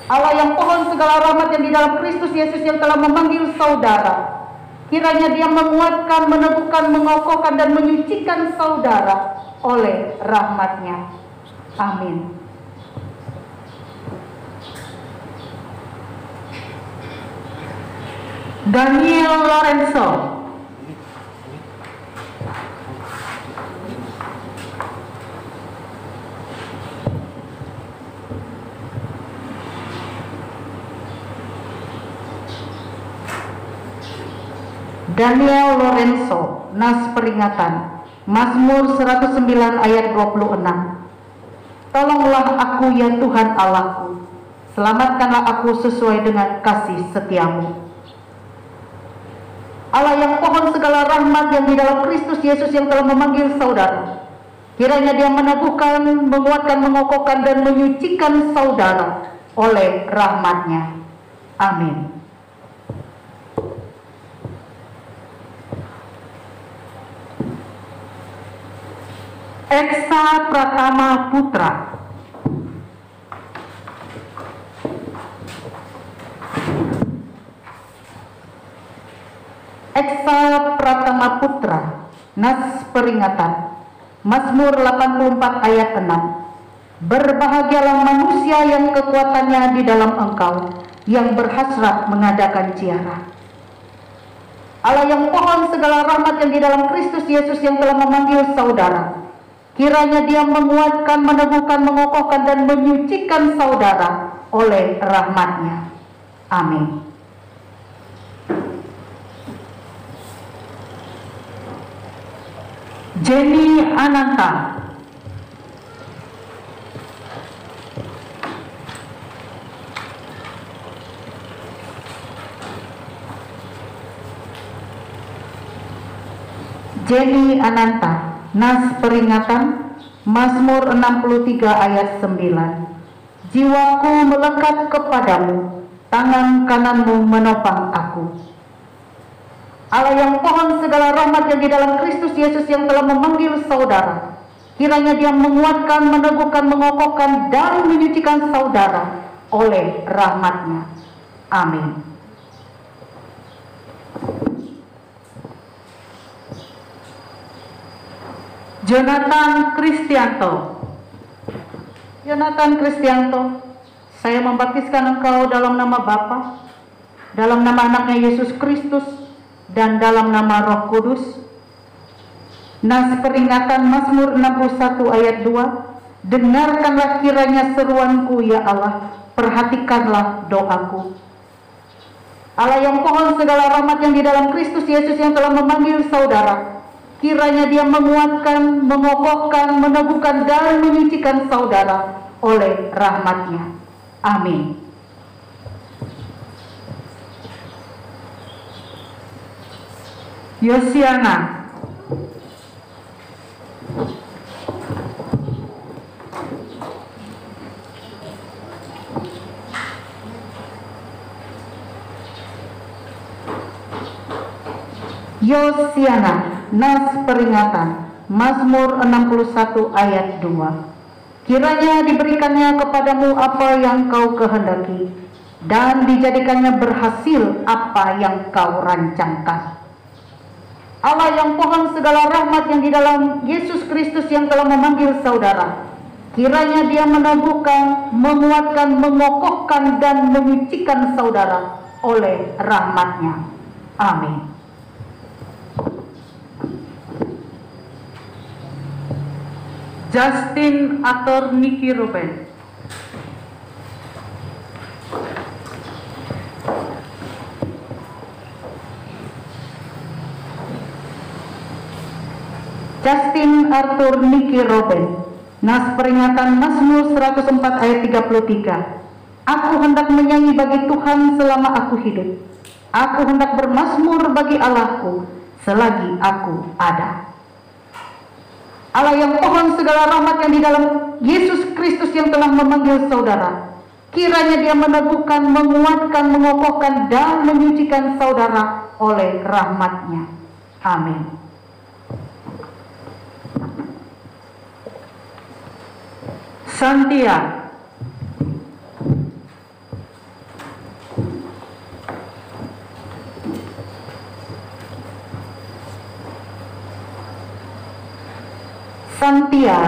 Allah yang pohon segala rahmat yang di dalam Kristus Yesus yang telah memanggil saudara, kiranya Dia menguatkan, meneguhkan, mengokohkan dan menyucikan saudara oleh rahmat-Nya. Amin. Daniel Lorenzo. Daniel Lorenzo, nas peringatan, Mazmur 109 ayat 26. Tolonglah aku ya Tuhan Allahku, selamatkanlah aku sesuai dengan kasih setiamu. Allah yang pohon segala rahmat yang di dalam Kristus Yesus yang telah memanggil saudara, kiranya Dia meneguhkan, menguatkan, mengokohkan dan menyucikan saudara oleh rahmat-Nya. Amin. Eksa Pratama Putra. Eksa Pratama Putra, nas peringatan, Mazmur 84 ayat 6. Berbahagialah manusia yang kekuatannya di dalam Engkau, yang berhasrat mengadakan ziarah. Allah yang pohon segala rahmat yang di dalam Kristus Yesus yang telah memanggil saudara, kiranya Dia menguatkan, meneguhkan, mengokohkan dan menyucikan saudara oleh rahmat-Nya. Amin. Jenny Ananta. Jenny Ananta, nas peringatan, Mazmur 63 ayat 9. Jiwaku melekat kepadamu, tangan kananmu menopang aku. Allah yang pohon segala rahmat yang di dalam Kristus Yesus yang telah memanggil saudara, kiranya Dia menguatkan, meneguhkan, mengokohkan dan menyucikan saudara oleh rahmat-Nya. Amin. Jonathan Kristianto. Jonathan Kristianto, saya membaptiskan engkau dalam nama Bapa, dalam nama anaknya Yesus Kristus, dan dalam nama Roh Kudus. Nas peringatan Mazmur 61 ayat 2. Dengarkanlah kiranya seruanku ya Allah, perhatikanlah doaku. Allah yang pohon segala rahmat yang di dalam Kristus Yesus yang telah memanggil saudara, kiranya Dia menguatkan, mengokohkan, meneguhkan dan menyucikan saudara oleh rahmat-Nya. Amin. Yosiana. Yosiana, nas peringatan, Mazmur 61 ayat 2. Kiranya diberikannya kepadamu apa yang kau kehendaki, dan dijadikannya berhasil apa yang kau rancangkan. Allah yang pohon segala rahmat yang di dalam Yesus Kristus yang telah memanggil saudara, kiranya Dia meneguhkan, menguatkan, mengokohkan dan menyucikan saudara oleh rahmat-Nya. Amin. Justin Ator Niki Ruben. Justin Arthur Niki Robin, nas peringatan Mazmur 104 ayat 33. Aku hendak menyanyi bagi Tuhan selama aku hidup. Aku hendak bermazmur bagi Allahku selagi aku ada. Allah yang pohon segala rahmat yang di dalam Yesus Kristus yang telah memanggil saudara, kiranya Dia meneguhkan, menguatkan, mengokohkan dan menyucikan saudara oleh rahmat-Nya. Amin. Santia. Santia,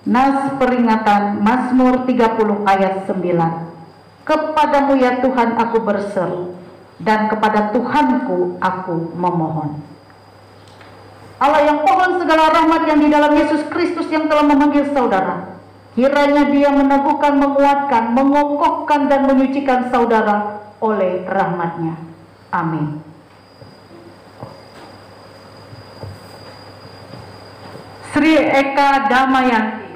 nas peringatan Mazmur 30 ayat 9. Kepadamu ya Tuhan aku berseru, dan kepada Tuhanku aku memohon. Allah yang pohon segala rahmat yang di dalam Yesus Kristus yang telah memanggil saudara, kiranya Dia meneguhkan, menguatkan, mengokohkan dan menyucikan saudara oleh rahmat-Nya. Amin. Sri Eka Damayanti.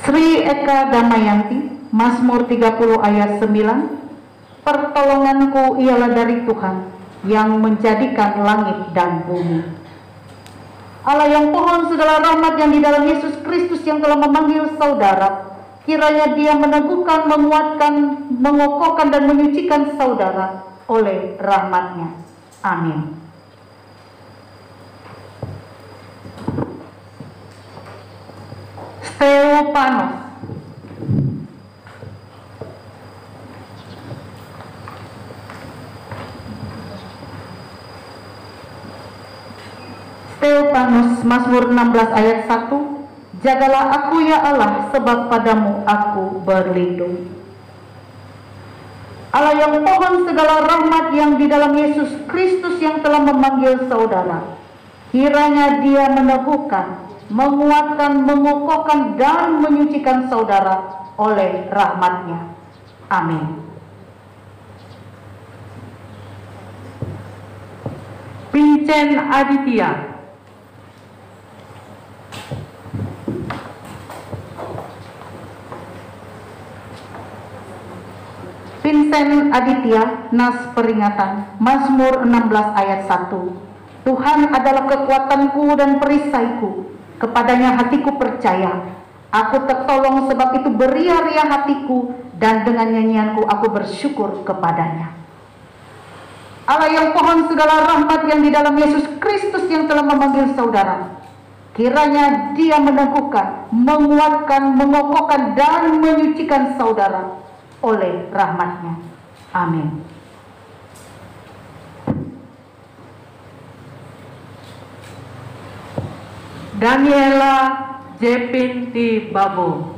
Sri Eka Damayanti, Mazmur 30 ayat 9. Pertolonganku ialah dari Tuhan yang menjadikan langit dan bumi. Allah yang pohon segala rahmat yang di dalam Yesus Kristus yang telah memanggil saudara, kiranya Dia meneguhkan, menguatkan, mengokohkan dan menyucikan saudara oleh rahmat-Nya. Amin. Stepanos. Stepanos, Mazmur 16 ayat 1. Jagalah aku ya Allah, sebab padamu aku berlindung. Allah yang pohon segala rahmat yang di dalam Yesus Kristus yang telah memanggil saudara, kiranya Dia meneguhkan, menguatkan, mengokohkan dan menyucikan saudara oleh rahmat-Nya. Amin. Vincent Aditya. Vincent Aditya, nas peringatan Mazmur 16 ayat 1. Tuhan adalah kekuatanku dan perisaiku, kepadanya hatiku percaya. Aku tertolong sebab itu beria-ria hatiku, dan dengan nyanyianku aku bersyukur kepadanya. Allah yang pohon segala rahmat yang di dalam Yesus Kristus yang telah memanggil saudara, kiranya Dia meneguhkan, menguatkan, mengokohkan dan menyucikan saudara oleh rahmat-Nya. Amin. Daniela Jepinti Babo.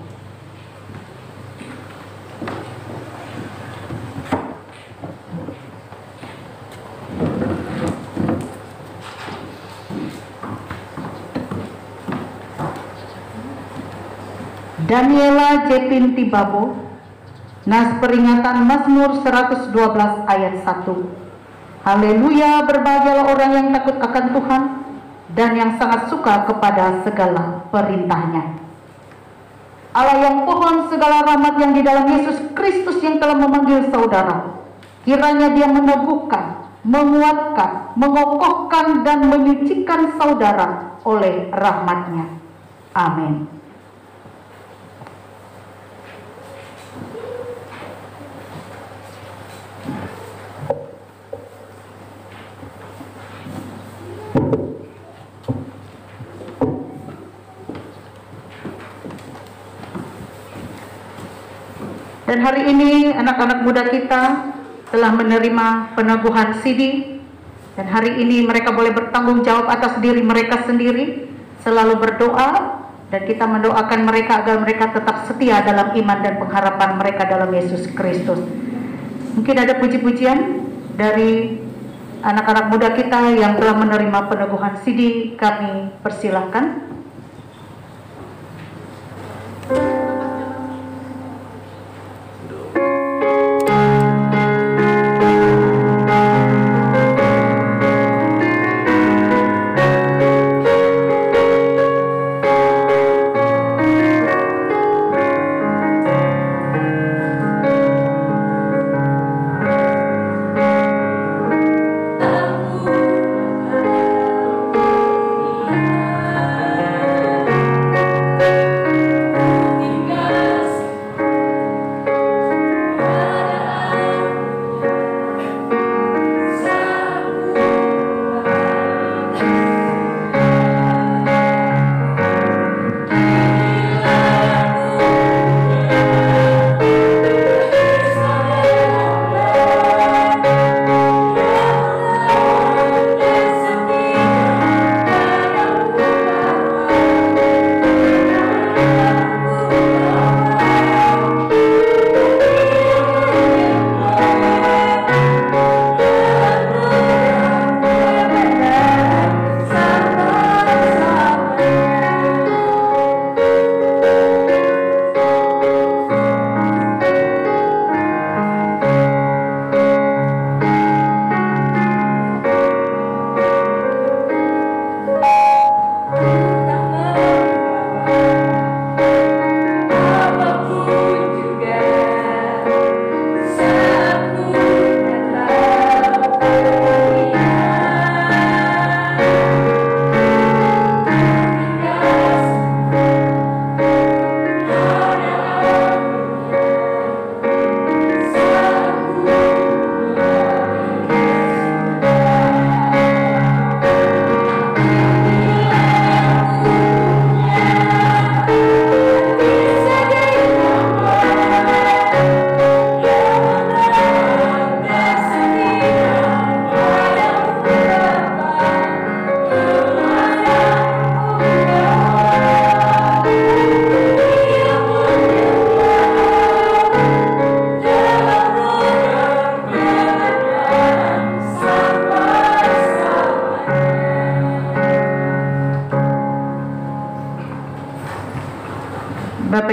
Daniela Jepinti Babo, nas peringatan Mazmur 112 ayat 1. Haleluya, berbahagialah orang yang takut akan Tuhan dan yang sangat suka kepada segala perintah-Nya. Allah yang pohon segala rahmat yang di dalam Yesus Kristus yang telah memanggil saudara, kiranya Dia meneguhkan, menguatkan, mengokohkan dan menyucikan saudara oleh rahmat-Nya. Amin. Dan hari ini anak-anak muda kita telah menerima peneguhan CD, dan hari ini mereka boleh bertanggung jawab atas diri mereka sendiri, selalu berdoa, dan kita mendoakan mereka agar mereka tetap setia dalam iman dan pengharapan mereka dalam Yesus Kristus. Mungkin ada puji-pujian dari anak-anak muda kita yang telah menerima peneguhan CD, kami persilahkan.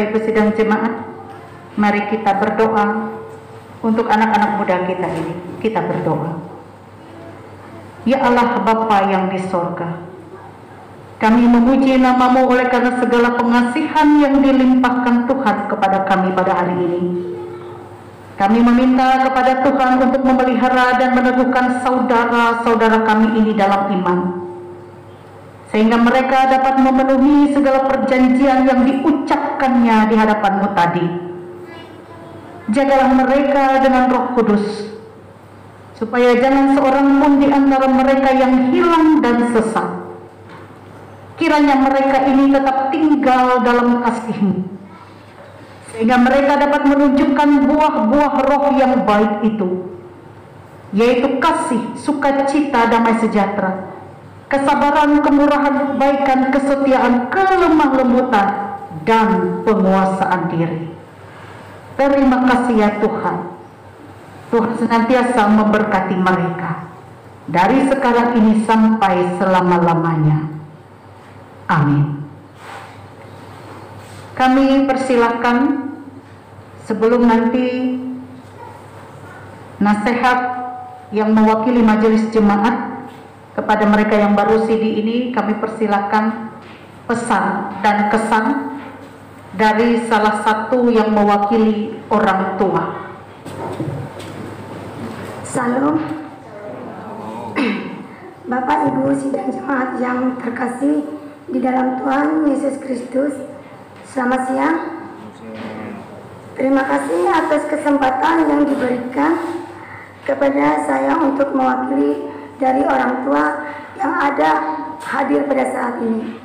Bapak Ibu sidang jemaat, mari kita berdoa untuk anak-anak muda kita ini. Kita berdoa. Ya Allah Bapa yang di sorga, kami memuji nama-Mu oleh karena segala pengasihan yang dilimpahkan Tuhan kepada kami pada hari ini. Kami meminta kepada Tuhan untuk memelihara dan meneguhkan saudara-saudara kami ini dalam iman, sehingga mereka dapat memenuhi segala perjanjian yang diucapkannya di hadapan-Mu tadi. Jagalah mereka dengan Roh Kudus, supaya jangan seorang pun di antara mereka yang hilang dan sesat. Kiranya mereka ini tetap tinggal dalam kasih-Mu, sehingga mereka dapat menunjukkan buah-buah roh yang baik itu, yaitu kasih, sukacita, damai sejahtera, kesabaran, kemurahan, kebaikan, kesetiaan, kelemah lembutan, dan penguasaan diri. Terima kasih ya Tuhan. Tuhan senantiasa memberkati mereka dari sekarang ini sampai selama-lamanya. Amin. Kami persilakan sebelum nanti nasihat yang mewakili majelis jemaat kepada mereka yang baru sidi ini, kami persilakan pesan dan kesan dari salah satu yang mewakili orang tua. Salam. Bapak Ibu sidang jemaat yang terkasih di dalam Tuhan Yesus Kristus, selamat siang. Terima kasih atas kesempatan yang diberikan kepada saya untuk mewakili dari orang tua yang ada hadir pada saat ini.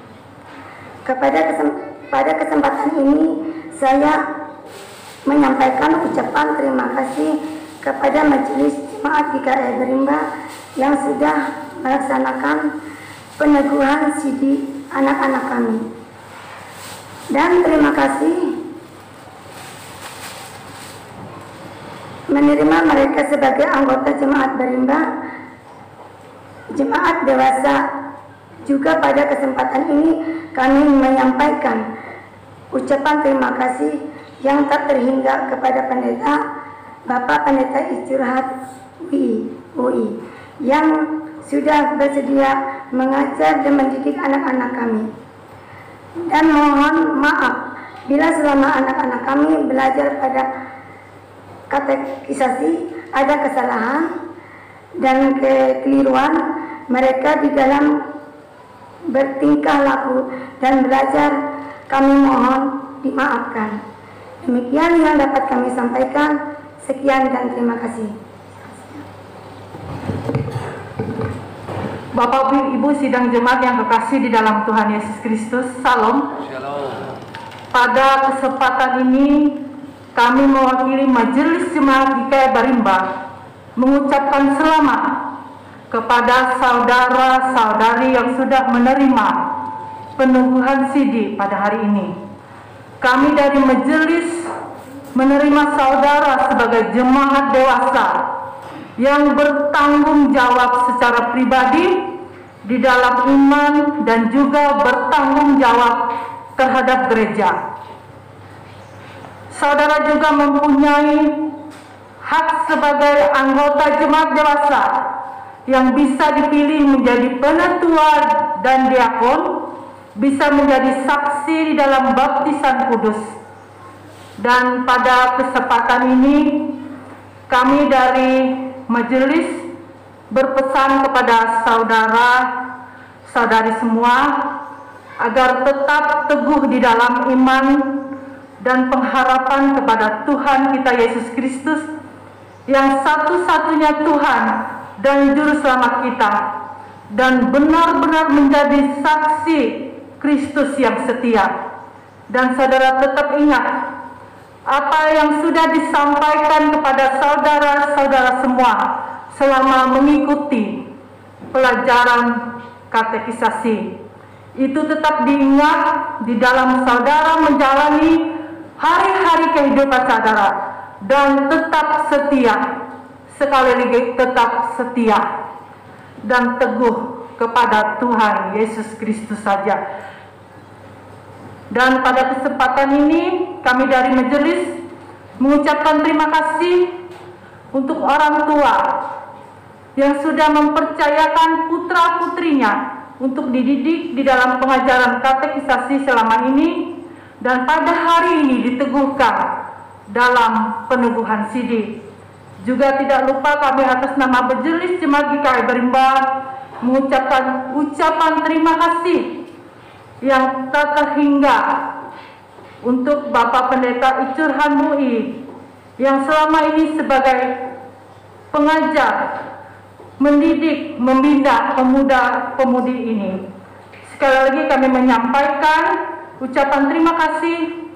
Pada kesempatan ini saya menyampaikan ucapan terima kasih kepada Majelis Jemaat GKI Berimba yang sudah melaksanakan peneguhan sidi anak-anak kami. Dan terima kasih menerima mereka sebagai anggota Jemaat Berimba, Jemaat Dewasa. Juga pada kesempatan ini kami menyampaikan ucapan terima kasih yang tak terhingga kepada pendeta Bapak Pendeta Istirahat UI yang sudah bersedia mengajar dan mendidik anak-anak kami. Dan mohon maaf bila selama anak-anak kami belajar pada katekisasi ada kesalahan dan kekeliruan mereka di dalam bertingkah laku dan belajar, kami mohon dimaafkan. Demikian yang dapat kami sampaikan. Sekian dan terima kasih. Bapak Ibu sidang jemaat yang kekasih di dalam Tuhan Yesus Kristus, salam. Pada kesempatan ini kami mewakili Majelis Jemaat GKI Berimba mengucapkan selamat kepada saudara-saudari yang sudah menerima peneguhan sidi pada hari ini. Kami dari majelis menerima saudara sebagai jemaat dewasa yang bertanggung jawab secara pribadi di dalam iman dan juga bertanggung jawab terhadap gereja. Saudara juga mempunyai hak sebagai anggota jemaat dewasa yang bisa dipilih menjadi penatua dan diakon, bisa menjadi saksi di dalam baptisan kudus. Dan pada kesempatan ini kami dari majelis berpesan kepada saudara-saudari semua agar tetap teguh di dalam iman dan pengharapan kepada Tuhan kita Yesus Kristus yang satu-satunya Tuhan dan Juru Selamat kita, dan benar-benar menjadi saksi Kristus yang setia. Dan saudara tetap ingat apa yang sudah disampaikan kepada saudara-saudara semua selama mengikuti pelajaran katekisasi. Itu tetap diingat di dalam saudara menjalani hari-hari kehidupan saudara, dan tetap setia, sekali lagi tetap setia dan teguh kepada Tuhan Yesus Kristus saja. Dan pada kesempatan ini kami dari majelis mengucapkan terima kasih untuk orang tua yang sudah mempercayakan putra-putrinya untuk dididik di dalam pengajaran katekisasi selama ini, dan pada hari ini diteguhkan dalam peneguhan sidik. Juga tidak lupa kami atas nama Majelis Jemaat GKI Barimba mengucapkan ucapan terima kasih yang tak terhingga untuk Bapak Pendeta Icurhan MUI yang selama ini sebagai pengajar, mendidik, membina pemuda-pemudi ini. Sekali lagi kami menyampaikan ucapan terima kasih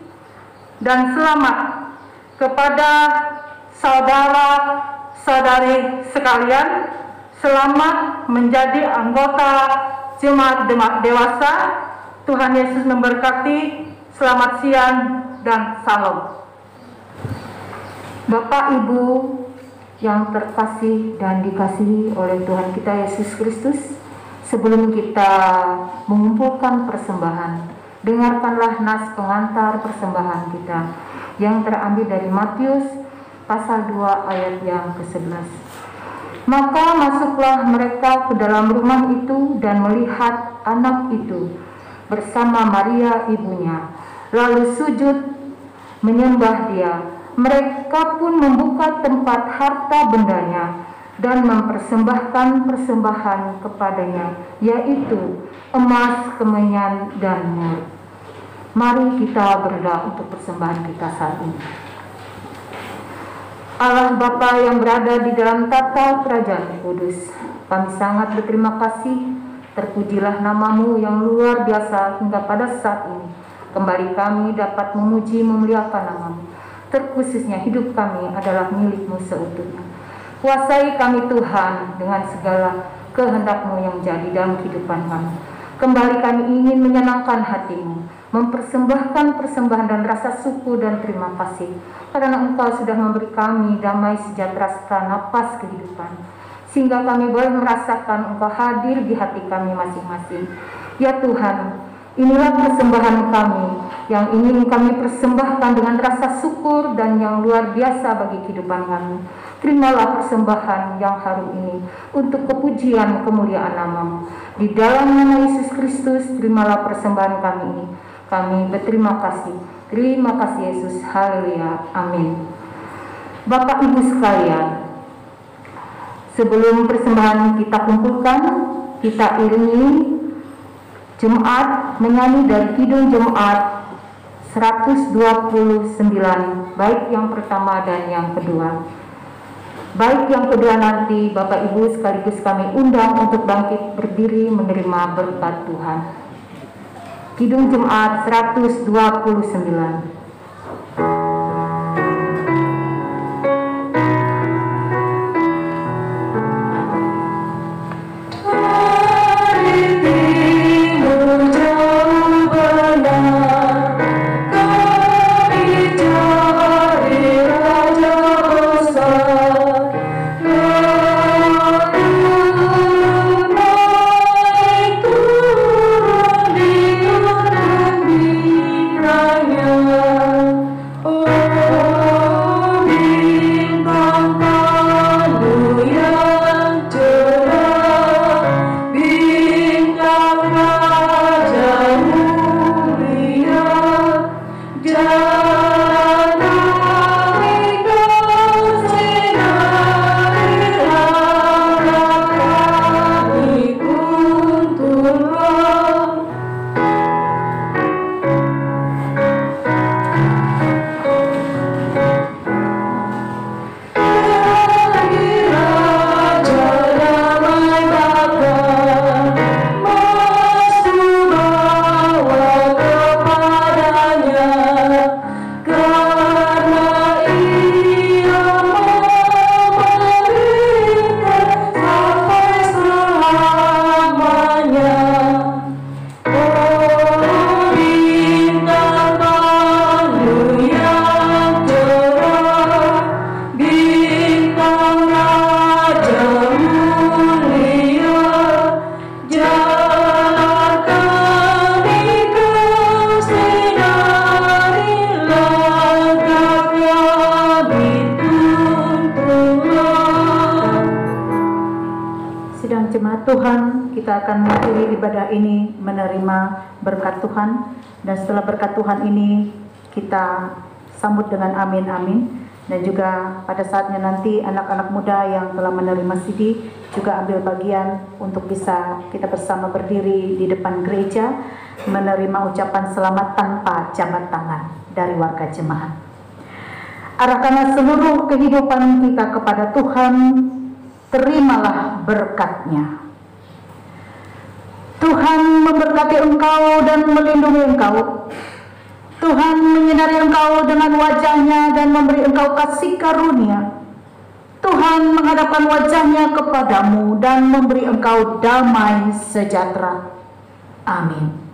dan selamat kepada saudara-saudari sekalian, selamat menjadi anggota jemaat dewasa. Tuhan Yesus memberkati. Selamat siang dan salam. Bapak Ibu yang terkasih dan dikasihi oleh Tuhan kita Yesus Kristus, sebelum kita mengumpulkan persembahan, dengarkanlah nas pengantar persembahan kita yang terambil dari Matius pasal 2 ayat yang ke-11. Maka masuklah mereka ke dalam rumah itu dan melihat anak itu bersama Maria ibunya, lalu sujud menyembah dia. Mereka pun membuka tempat harta bendanya dan mempersembahkan persembahan kepadanya, yaitu emas, kemenyan, dan mur. Mari kita berdoa untuk persembahan kita saat ini. Allah Bapa yang berada di dalam tata kerajaan kudus, kami sangat berterima kasih. Terpujilah namamu yang luar biasa hingga pada saat ini. Kembali kami dapat memuji memuliakan namamu. Terkhususnya hidup kami adalah milikmu seutuhnya. Kuasai kami Tuhan dengan segala kehendakmu yang jadi dalam kehidupan kami. Kembali kami ingin menyenangkan hatimu, mempersembahkan persembahan dan rasa syukur dan terima kasih, karena Engkau sudah memberi kami damai sejahtera serta napas kehidupan, sehingga kami boleh merasakan Engkau hadir di hati kami masing-masing. Ya Tuhan, inilah persembahan kami yang ingin kami persembahkan dengan rasa syukur dan yang luar biasa bagi kehidupan kami. Terimalah persembahan yang harum ini untuk kepujian kemuliaan namamu. Di dalam nama Yesus Kristus, terimalah persembahan kami ini. Kami berterima kasih. Terima kasih Yesus. Haleluya. Amin. Bapak Ibu sekalian, sebelum persembahan kita kumpulkan, kita iringi jemaat menyanyi dari Kidung Jemaat 129, baik yang pertama dan yang kedua. Baik yang kedua nanti Bapak Ibu sekaligus kami undang untuk bangkit berdiri menerima berkat Tuhan. Kidung Jemaat 129. Yeah. kita akan mengakhiri ibadah ini menerima berkat Tuhan, dan setelah berkat Tuhan ini kita sambut dengan amin amin. Dan juga pada saatnya nanti anak-anak muda yang telah menerima CD juga ambil bagian untuk bisa kita bersama berdiri di depan gereja menerima ucapan selamat tanpa jabat tangan dari warga jemaat. Arahkanlah seluruh kehidupan kita kepada Tuhan, terimalah berkat-Nya. Tuhan memberkati engkau dan melindungi engkau. Tuhan menyinari engkau dengan wajah-Nya dan memberi engkau kasih karunia. Tuhan menghadapkan wajah-Nya kepadamu dan memberi engkau damai sejahtera. Amin.